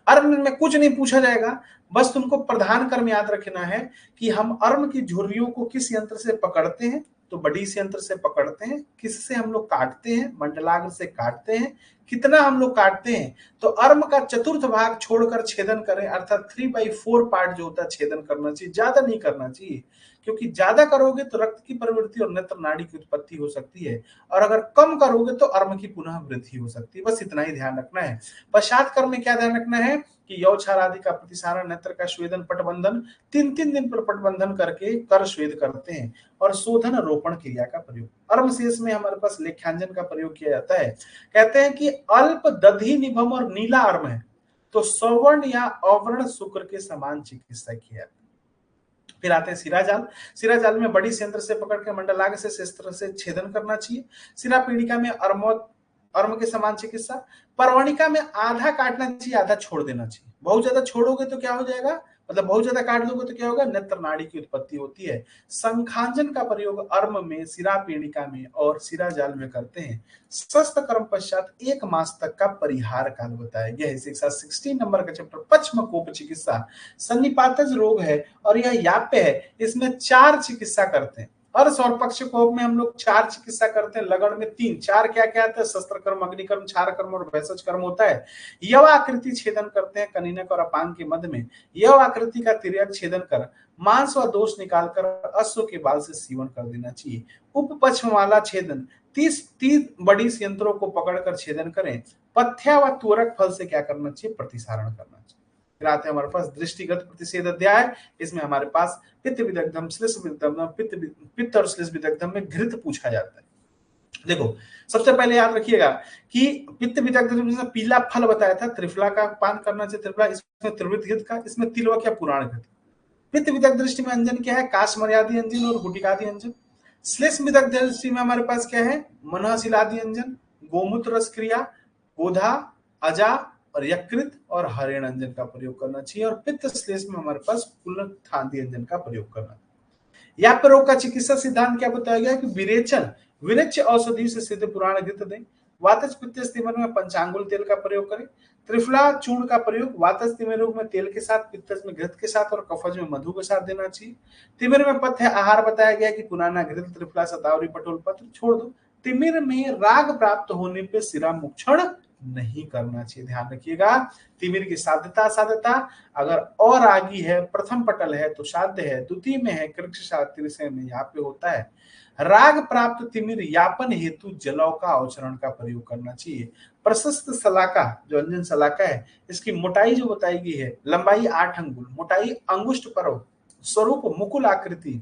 अर्म में कुछ नहीं पूछा जाएगा, बस तुमको प्रधान कर्म याद रखना है कि हम अर्म की झुर्रियों को किस यंत्र से पकड़ते हैं, तो बड़ी से यंत्र से पकड़ते हैं। किससे हम लोग काटते हैं, मंडलाग्र से काटते हैं। कितना हम लोग काटते हैं, तो अर्म का चतुर्थ भाग छोड़कर छेदन करें, अर्थात 3/4 पार्ट जो होता है छेदन करना चाहिए, ज्यादा नहीं करना चाहिए, क्योंकि ज्यादा करोगे तो रक्त की प्रवृत्ति और नेत्र नाड़ी की उत्पत्ति हो सकती है, और अगर कम करोगे तो अर्म की पुनः वृद्धि हो सकती है। बस इतना ही ध्यान रखना है। पश्चात कर्म में क्या ध्यान रखना है कि यौछार आदि का प्रतिसारण, नेत्र का स्वेदन, पटबंधन, 3-3 दिन पर पटबंधन करके कर स्वेद करते हैं और शोधन रोपण क्रिया का प्रयोग। अर्म शेष में हमारे पास लेख्यांजन का प्रयोग किया जाता है। कहते हैं कि अल्प दधि निभम और नीला अर्म है तो सवर्ण या अवर्ण शुक्र के समान चिकित्सा किया। फिर आते हैं सिराजाल। सिराजाल में बड़ी यंत्र से पकड़ के मंडलाग्र से शस्त्र से छेदन करना चाहिए। सिरा पीड़िका में अर्म के समान चिकित्सा। परवणिका में आधा काटना चाहिए, आधा छोड़ देना चाहिए। बहुत ज्यादा छोड़ोगे तो क्या हो जाएगा, मतलब बहुत ज्यादा काट दोगे तो क्या होगा, नेत्र नाड़ी की उत्पत्ति होती है। संखांजन का प्रयोग अर्म में, सिरा पीड़िका में और सिरा जाल में करते हैं। स्वस्थ कर्म पश्चात 1 मास तक का परिहार काल बताया गया है। 16 नंबर का चैप्टर पश्चिम कोप चिकित्सा सन्निपातज रोग है और यह याप्य है। इसमें 4 चिकित्सा करते हैं। हर्ष और पक्ष कोप में हम लोग 4 चिकित्सा करते हैं। लगड़ में 3, 4 क्या क्या आता है, शस्त्र कर्म, अग्निकर्म, क्षार कर्म और भैषज कर्म होता है। यव आकृति छेदन करते हैं कनिनक और अपांग के मध्य में। यव आकृति का तिर्यक छेदन कर मांस व दोष निकालकर अश्व के बाल से सीवन कर देना चाहिए। उप पश्चमाला छेदन 30 बड़ी यंत्रों को पकड़कर छेदन करें। पथ्या व त्वरक फल से क्या करना चाहिए, प्रतिसारण करना चाहिए। फिर आते हैं हमारे पास दृष्टिगत प्रतिषेध अध्याय। इसमें हमारे पास पित्त विदग्धम, श्लेष विदग्धम, पित्त और श्लेष विदग्धम में घृत पूछा जाता है। देखो सबसे पहले याद रखिएगा कि पित्त विदग्ध में पीला फल बताया था, त्रिफला का पान करना चाहिए। त्रिफला, इसमें त्रिवृत घृत का, इसमें तिलवक या पुराण घृत। पित्त विदग्ध दृष्टि में अंजन क्या है, काश मर्यादी अंजन और गुटिकादि अंजन। श्लेष विदग्ध दृष्टि में हमारे पास क्या है, मनहशिलादि अंजन, गोमूत्र रस क्रिया, गोधा, अजा, और यकृत और हरेण अंजन का प्रयोग करना चाहिए, और पित्त श्लेष में हमारे पास कुलथांदी अंजन का प्रयोग करना। यहाँ पर रोग का चिकित्सा सिद्धांत क्या बताया गया कि विरेचन विरेच्य औषधि से सिद्ध पुराण घृत दें, वातज पित्त तिमिर में पंचांगुल तेल का प्रयोग करें, त्रिफला चूर्ण का प्रयोग वातज तिमिर रोग में तेल के साथ, पित्तज में घृत के साथ और कफज में मधु के साथ देना चाहिए। तिमिर में पथ्य आहार बताया गया कि पुराना घृत, त्रिफला, शतावरी, पटोल पत्र छोड़ दो। तिमिर में राग प्राप्त होने पे सिरा मुक्षण नहीं करना चाहिए, ध्यान रखिएगा। तिमिर की साध्यता असाध्यता, अगर और आगी है, प्रथम पटल है तो साध्य है, द्वितीय में है कृक्ष तीसरे में यहाँ पे होता है। राग प्राप्त तिमिर यापन हेतु जलौ का अवचरण का प्रयोग करना चाहिए। प्रशस्त सलाका जो अंजन सलाका है, इसकी मोटाई जो बताई गई है, लंबाई 8 अंगुल, मोटाई अंगुष्ठ पर्व, स्वरूप मुकुल आकृति,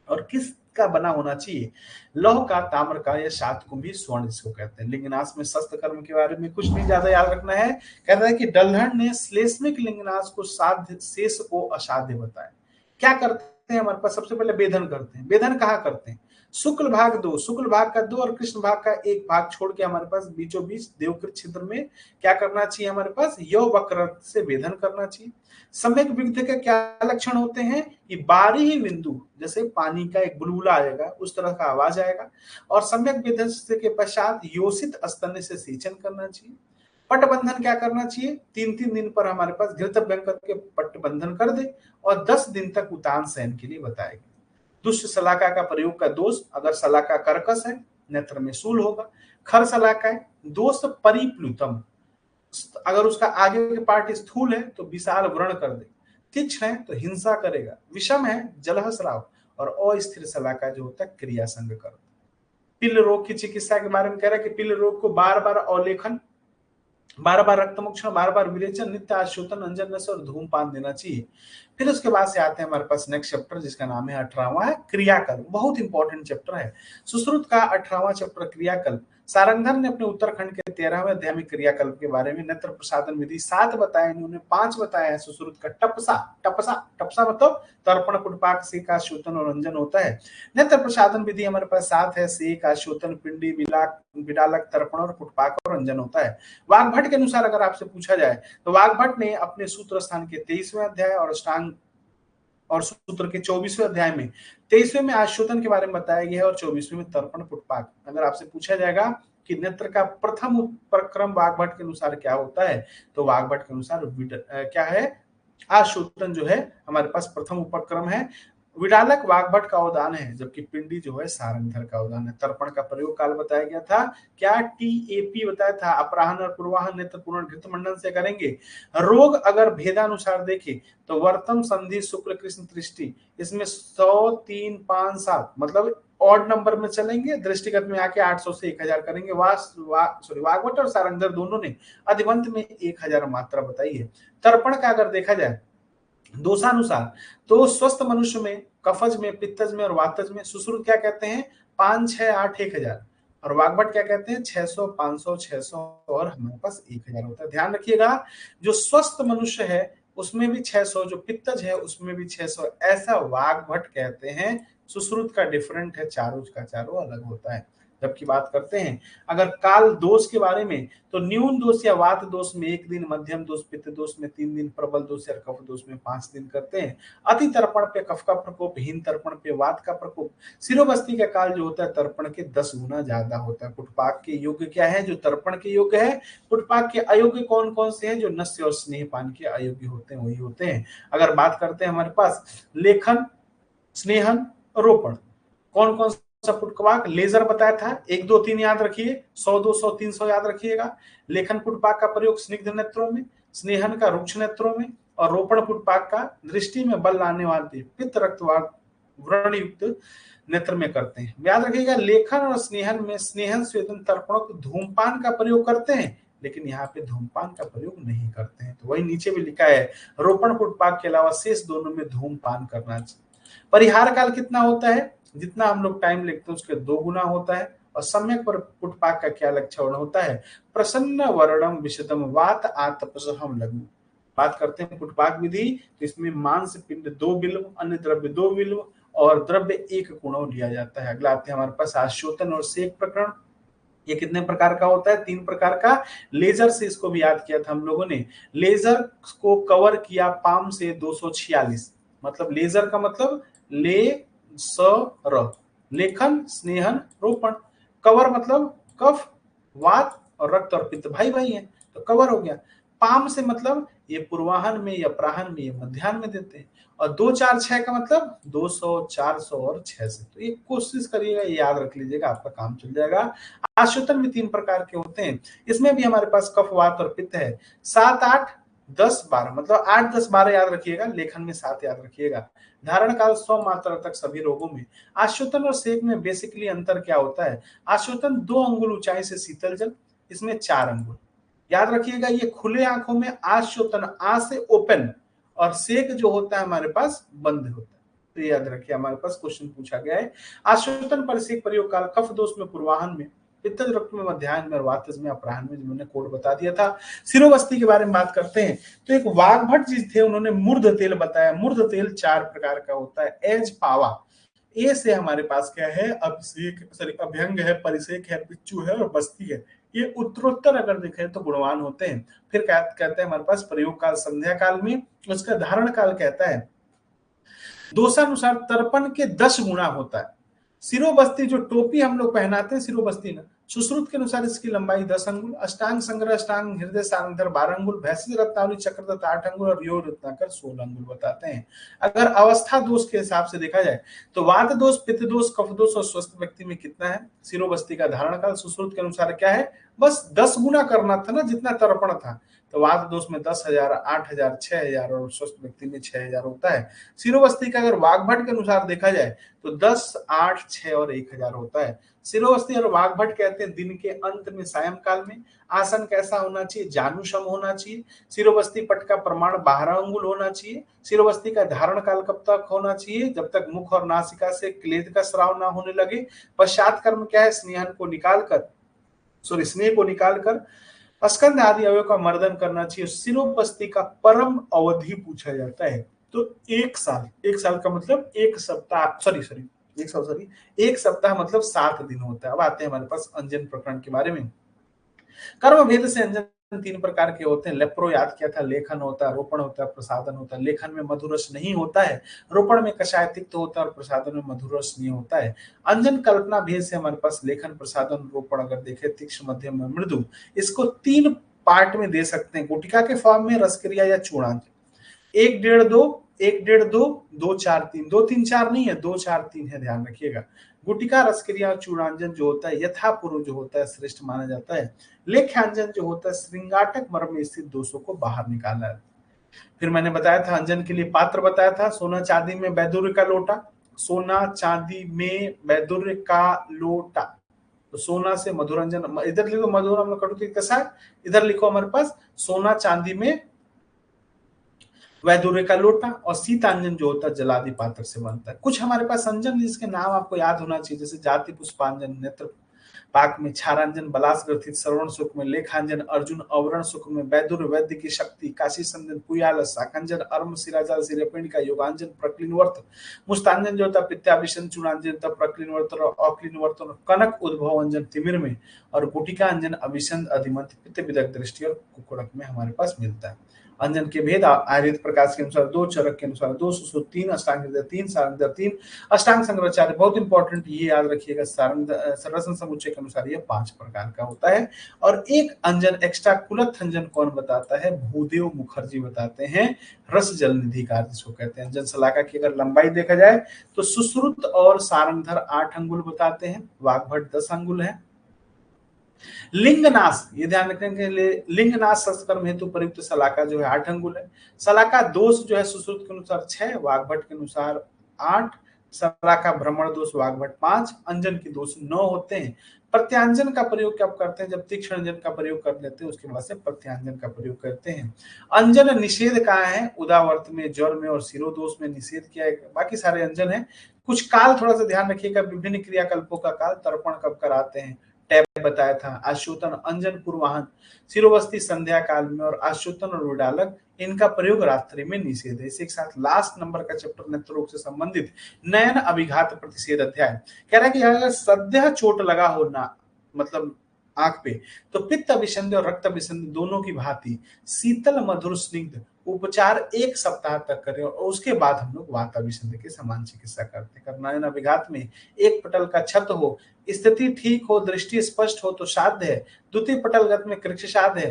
और किस का बना होना चाहिए, लौह का, ताम्र का या सातकुंभी स्वर्ण जिसको कहते हैं। लिंगनाश में शस्त्र कर्म के बारे में कुछ नहीं ज्यादा याद रखना है। कहता है कि डल्हन ने श्लेष्मिक लिंगनाश को साध्य, शेष को असाध्य बताया। क्या करते हैं हमारे पास, सबसे पहले वेधन करते हैं। वेधन कहाँ करते हैं, शुक्ल भाग 2, शुक्ल भाग का 2 और कृष्ण भाग का 1 भाग छोड़ के हमारे पास बीचों बीच देवकृत छिद्र में क्या करना चाहिए, हमारे पास यौ वक्र से वेधन करना चाहिए। सम्यक विग्ध के क्या लक्षण होते हैं कि बारीही बिंदु जैसे पानी का एक बुलबुला आएगा उस तरह का आवाज आएगा, और सम्यक विग्ध के पश्चात योषित स्तन से सेचन करना चाहिए। पट बंधन क्या करना चाहिए, 3-3 दिन पर हमारे पास घृतभ्यंग करके पट बंधन कर दे, और 10 दिन तक उतान शयन के लिए बताएगा। दुष्ट सलाका का प्रयोग का दोष, अगर सलाका कर्कश है नेत्र में शूल होगा। खर सलाका है, दोष परिप्लुतम, अगर उसका आगे के पार्ट स्थूल है तो विशाल व्रण कर दे। तीक्ष्ण है तो हिंसा करेगा। विषम है जलह स्राव, और अस्थिर सलाका जो होता है क्रिया संग कर दे। पिल्ल रोग की चिकित्सा के बारे में कह रहा है कि पिल्ल रोग को बार बार अवलेखन, बार बार रक्तमोक्षण, बार बार विरेचन, नित्य आशोतन, अंजन नशा और धूमपान देना चाहिए। फिर उसके बाद से आते हैं हमारे पास नेक्स्ट चैप्टर जिसका नाम है 18वां है क्रियाकल्प। बहुत इंपॉर्टेंट चैप्टर है सुश्रुत का 18वां चैप्टर क्रियाकल्प। सारंगधर ने अपने उत्तरखंड के 13वें अध्याय में क्रियाकल्प के बारे में नेत्र प्रसादन विधि 7 बताए, इन्होंने 5 बताया है। सुश्रुत का टपसा, टपसा टपसा मतलब तर्पण, पुटपाक, सेक, आशोतन और अंजन होता है। नेत्र प्रसादन विधि हमारे पास 7 है, सेक, आशोतन, पिंडी, बिडालक, तर्पण और पुटपाक और अंजन होता है। वाग्भट के अनुसार अगर आपसे पूछा जाए तो वाग्भट ने अपने सूत्र स्थान के 23वें अध्याय और अष्टांग और सूत्र के 24वें अध्याय में 23वें में आशोतन के बारे में बताया गया है और 24वें में तर्पण पुटपाक। अगर आपसे पूछा जाएगा कि नेत्र का प्रथम उपक्रम वाग्भट के अनुसार क्या होता है, तो वाग्भट के अनुसार क्या है, आशोतन जो है हमारे पास प्रथम उपक्रम है। विडालक वाग्भट का अवदान है, जबकि पिंडी जो है सारंगधर का अवदान है। तर्पण का प्रयोग काल बताया गया था, क्या टीएपी बताया था, अपराहन और पूर्वाहन नेत्र पूर्ण घृत मंडन से करेंगे। रोग अगर भेदानुसार देखे तो वर्तम, संधि, शुक्ल, कृष्ण, दृष्टि, इसमें 100, 3, 5, 7 मतलब ऑड नंबर में चलेंगे। दृष्टिगत में आके 800 से 1000 करेंगे। वाग्भट और सारंगधर दोनों ने अधिवंत में 1000 मात्रा बताई है। तर्पण का अगर देखा जाए दोषानुसार तो स्वस्थ मनुष्य में, कफज में, पित्तज में और वातज में सुश्रुत क्या कहते हैं 5, 6, 8, 1000, और वाग्भट क्या कहते हैं 600, 500, 600 और हमारे पास 1000 होता है। ध्यान रखिएगा, जो स्वस्थ मनुष्य है उसमें भी 600, जो पित्तज है उसमें भी 600, ऐसा वाग्भट कहते हैं। सुश्रुत का डिफरेंट है, चारों का चारों अलग होता है। जबकि बात करते हैं अगर काल दोष के बारे में तो न्यून दोष या वात दोष में 1 दिन, मध्यम दोष पित्त दोष में 3 दिन, प्रबल दोष या कफ दोष में 5 दिन करते हैं। अति तर्पण पे कफ का प्रकोप, हीन तर्पण पे वात का प्रकोप, सिरोबस्ती का काल जो होता है तर्पण के 10 गुना ज्यादा होता है। पुटपाक के योग्य क्या है, जो तर्पण के योग्य है। पुटपाक के अयोग्य कौन कौन से हैं, जो नस्य और स्नेहपान के अयोग्य होते हैं वही होते हैं। अगर बात करते हैं हमारे पास लेखन, स्नेहन, रोपण, कौन कौन सा पुटपाक, लेजर बताया था 1, 2, 3 याद रखिए, 100, 200, 300 याद रखिएगा। लेखन पुटपाक का प्रयोग स्निग्ध नेत्रों में, स्नेहन का रुक्ष नेत्रों में, और रोपण पुटपाक का दृष्टि में बल लाने वाले पित्त रक्त व्रण युक्त नेत्र में करते हैं। याद रखिएगा लेखन और स्नेहन में स्नेहन, स्वेदन, तर्पण, धूमपान का प्रयोग करते हैं, लेकिन यहाँ पे धूमपान का प्रयोग नहीं करते हैं। तो वही नीचे भी लिखा है, रोपण पुटपाक के अलावा शेष दोनों में धूमपान करना चाहिए। परिहार काल कितना होता है, जितना हम लोग टाइम लेते हैं उसके 2 गुना होता है। और सम्यक पर पुटपाक का क्या लक्षण होता है, प्रसन्न वर्णम विशदम वात आतपसहम लघु। बात करते हैं पुटपाक विधि, तो इसमें मांस पिंड 2 बिल्व, अन्य द्रव्य 2 बिल्व और द्रव्य 1 कुणव लिया जाता है। अगला आते हैं हमारे पास आशोतन और सेक प्रकरण। ये कितने प्रकार का होता है? 3 प्रकार का। लेजर से इसको भी याद किया था हम लोगों ने। लेजर को कवर किया पाम से 246, मतलब लेजर का मतलब ले स र, लेखन, स्नेहन, रोपण। कवर मतलब कफ, वात और रक्त और पित्त भाई भाई है, तो कवर हो गया। पाम से मतलब ये पूर्वाहन में या प्राहन में, ये मध्याह्न में देते हैं। और 2 4 6 का मतलब 200, 400 और 600। तो ये कोशिश करिएगा, ये याद रख लीजिएगा, आपका काम चल जाएगा। आश्वासन भी 3 प्रकार के होते हैं, इसमें भी हमारे पास कफ, वात और पित्त है। 7 8 10 12, मतलब 8 10 12 याद रखिएगा, लेखन में 7 याद रखिएगा। धारण काल 100 मात्रा तक सभी रोगों में। आश्वासन और सेक में बेसिकली अंतर क्या होता है? आश्वासन 2 अंगुल ऊंचाई से शीतल जल, इसमें 4 अंगुल। याद रखिएगा, ये खुले आंखों में आश्वासन, आ से ओपन, और सेक जो होता है हमारे पास बंद होता है। तो याद रखिए, हमारे पास क्वेश्चन पूछा गया है। आश्वासन पर सेक प्रयोग काल कफ दोष में पूर्वाहन में, पित्तज रक्त में मध्याह्न में और वातज में अपराह्न में, जिन्होंने कोड बता दिया था। सिरोबस्ती के बारे में बात करते हैं, तो एक वाघभट्ट जी थे, उन्होंने मूर्ध तेल बताया। मूर्ध तेल 4 प्रकार का होता है। एज पावा, ए से हमारे पास क्या है? अभिषेक, सॉरी अभ्यंग है, परिसेक है, पिच्चू है और बस्ती है। ये उत्तरोत्तर अगर देखें तो गुणवान होते हैं। फिर कहते हैं हमारे पास प्रयोग काल संध्या काल में, उसका धारण काल कहता है दोषानुसार तर्पण के 10 गुना होता है। सिरोबस्ती जो टोपी हम लोग पहनाते हैं सिरोबस्ती ना, सुश्रुत के अनुसार इसकी लंबाई 10 अंगुल, अष्टांग संग्रह, अष्टांग हृदय सारंगधर 12 अंगुल, भैंसी रत्नावली चक्रदत्त 8 अंगुल और योग रत्नाकर 16 अंगुल बताते हैं। अगर अवस्था दोष के हिसाब से देखा जाए तो वात दोष, पित्त दोष, कफ दोष और स्वस्थ व्यक्ति में कितना है? सिरोबस्ती का धारण काल सुश्रुत के अनुसार क्या है? बस 10 गुना करना था ना, जितना तर्पण था। तो वात दोष में 10,000, 8,000, 6,000 और स्वस्थ व्यक्ति में 6,000 होता है। सिरोबस्ती का अगर वाघभट के अनुसार देखा जाए तो 10, 8, 6 और 1,000 होता है। सिरोबस्ती और वाघभट कहते हैं दिन के अंत में, सायंकाल में। आसन कैसा होना चाहिए? जानुसम होना चाहिए। सिरोबस्ती पट का प्रमाण 12 अंगुल होना चाहिए। सिरोबस्ती का धारण काल कब तक होना चाहिए? जब तक मुख और नासिका से क्लेद का स्राव ना होने लगे। पश्चात कर्म क्या है? स्नेहन को निकालकर, सॉरी स्नेह को निकालकर स्कंद आदि अवयव का मर्दन करना चाहिए। सिरोबस्ती का परम अवधि पूछा जाता है, तो 1 साल। 1 साल का मतलब 1 सप्ताह, सॉरी 1 सप्ताह मतलब 7 दिन होता है। अब आते हैं हमारे पास अंजन प्रकरण के बारे में। कर्म भेद से अंजन 3 प्रकार के होते हैं। लेप्रो याद किया था, लेखन होता है, रोपण होता है, प्रसादन होता है। लेखन में मधुरस नहीं होता है, रोपण में कषाय तिक्त होता है और प्रसादन में मधुरस नहीं होता है। अंजन कल्पना भेद से हमारे पास लेखन, प्रसादन, रोपण अगर देखें तीक्ष्ण, मध्यम में मृदु, इसको 3 पार्ट में दे सकते हैं। गुटिका के फॉर्म में, रसक्रिया या चूड़ांजन। 1 1.5 2, 1 1.5 2, 2 4 3, 2 3 4 नहीं है, 2 4 3 है, ध्यान रखिएगा। गुटिका, रसक्रिया और चूड़ांजन जो होता है यथापूर्व जो होता है श्रेष्ठ माना जाता है। लेख्यांजन जो होता है श्रृंगाटक मर्म में स्थित दोषों को बाहर निकाला है। फिर मैंने बताया था अंजन के लिए पात्र बताया था, सोना चांदी में वैदुर्य का लोटा। सोना चांदी में वैदुर्य का लोटा, तो सोना से मधुरंजन, इधर लिखो मधुरम कटुती कसा, इधर लिखो हमारे पास सोना चांदी में वैदुर्य का लोटा। और सीतांजन जो होता है जलादि पात्र से बनता है। कुछ हमारे पास अंजन जिसके नाम आपको याद होना चाहिए, जैसे जाति पुष्पांजन, नेत्र पाक में क्षारांजन, बलास ग्रथित श्रवण सुख में, लेखांजन, अर्जुन अवरण सुख में, वैदुर्य वैद्य की शक्ति, काशी संजन, पुयाल, शाकंजन, अर्म सिराजा सिरपिंड का योगांजन, प्रक्लिनवर्त, मुस्तांजन जो होता है पित्ताभिषण, चूड़ांजन होता प्रक्लिनवर्त और अक्लिनवर्त, कनक उद्भव अंजन तिमिर में, और गुटिका अंजन अभिषंद, अधिमंत, पित्त विदक दृष्टि और कुकुड़क में हमारे पास मिलता है। अंजन के भेद आयुर्वेद प्रकाश के अनुसार 2, चरक के अनुसार 2, सुश्रुत 3, अष्टांग हृदय 3, सारंगधर 3, अष्टांग संग्रह 4। बहुत इंपॉर्टेंट ये याद रखिएगा, रसन समुच्चय के अनुसार ये 5 प्रकार का होता है। और एक अंजन एक्स्ट्रा कुलत अंजन कौन बताता है? भूदेव मुखर्जी बताते हैं। रस जल निधि कार्य जिसको कहते हैं। अंजन शलाका की अगर लंबाई देखा जाए तो सुश्रुत और सारंगधर 8 अंगुल बताते हैं, वाघभट 10 अंगुल है। लिंगनाश, ये ध्यान रखने के लिए, लिंगनाश संस्कर्म हेतु प्रयुक्त सलाका जो है 8 अंगुल है। सलाका दोष जो है सुश्रुत के अनुसार 6, वाघभट के अनुसार 8। सलाका भ्रमण दोष वाघभट 5, अंजन के दोष 9 होते हैं। प्रत्यांजन का प्रयोग कब करते हैं? जब तीक्ष्ण अंजन का प्रयोग कर लेते हैं उसके बाद से प्रत्यांजन का प्रयोग करते हैं। अंजन निषेध कहाँ है? उदावर्त में, ज्वर में और शिरोदोष में निषेध किया है। बाकी सारे अंजन है। कुछ काल थोड़ा सा ध्यान रखिएगा, विभिन्न क्रियाकल्पों का काल, तर्पण कब कराते हैं, टैब बताया था। आश्योतन अंजन पूर्वाहन, सिरोबस्ती संध्या काल में, और आश्योतन और उडालक इनका प्रयोग रात्रि में निषेध है। इसी के साथ लास्ट नंबर का चैप्टर नेत्र रोग से संबंधित नयन अभिघात प्रतिषेध अध्याय कह रहा है कि अगर सद्य चोट लगा हो ना, मतलब आंख पे। तो पित्त अभिसंधि और रक्त अभिसंधि दोनों की भांति शीतल मधुर स्निग्ध उपचार 1 सप्ताह तक करें और उसके बाद हम लोग वात अभिसंधि की समान चिकित्सा करते हैं। करनायन अभिघात में एक पटल का क्षत हो, स्थिति ठीक हो, दृष्टि स्पष्ट हो तो साध्य है। द्वितीय पटलगत में कृच्छ्राद्ध है।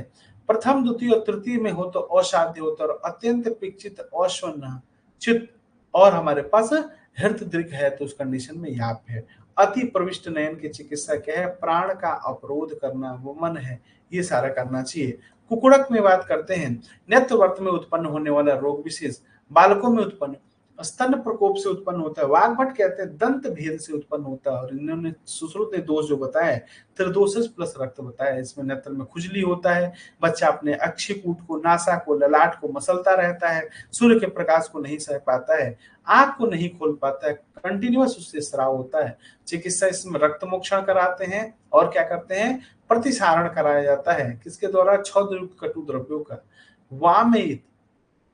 प्रथम, द्वितीय और तृतीय में हो तो असाध्य होता है और अत्यंत पिक्षित, अश्वन्न, चित्त और हमारे पास हृदय दृक है तो उस कंडीशन में याप है। अति प्रविष्ट नयन की चिकित्सा क्या है? प्राण का अवरोध करना, वो मन है, ये सारा करना चाहिए। कुकुड़क में बात करते हैं, नेत्र वर्त में उत्पन्न होने वाला रोग विशेष बालकों में उत्पन्न स्तन प्रकोप से उत्पन्न होता है। वाग्भट कहते हैं दंत भेद से उत्पन्न होता है और इन्होंने सुश्रुत ने दोष जो बताया है त्रिदोषिस प्लस रक्त बताया। इसमें नेत्र में खुजली होता है, बच्चा अपने अक्षिकूट को, नासा को, ललाट को मसलता रहता है, सूर्य के प्रकाश को नहीं सह पाता है, आंख को नहीं खोल पाता है, कंटिन्यूअस उससे स्राव होता है। चिकित्सा इसमें रक्त मोक्षण कराते हैं और क्या करते हैं? प्रतिसारण कराया जाता है। किसके द्वारा? छौदयुक्त कटु द्रव्यों का। वामेत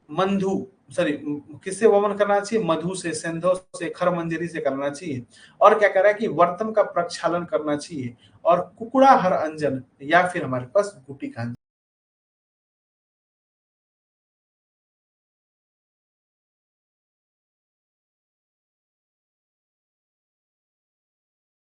मंधु सॉरी किससे वमन करना चाहिए? मधु से, सेंधो से, खरमंजरी से करना चाहिए। और क्या करा कि वर्तम का प्रक्षालन करना चाहिए और कुकुड़ा हर अंजन या फिर हमारे पास गुटी का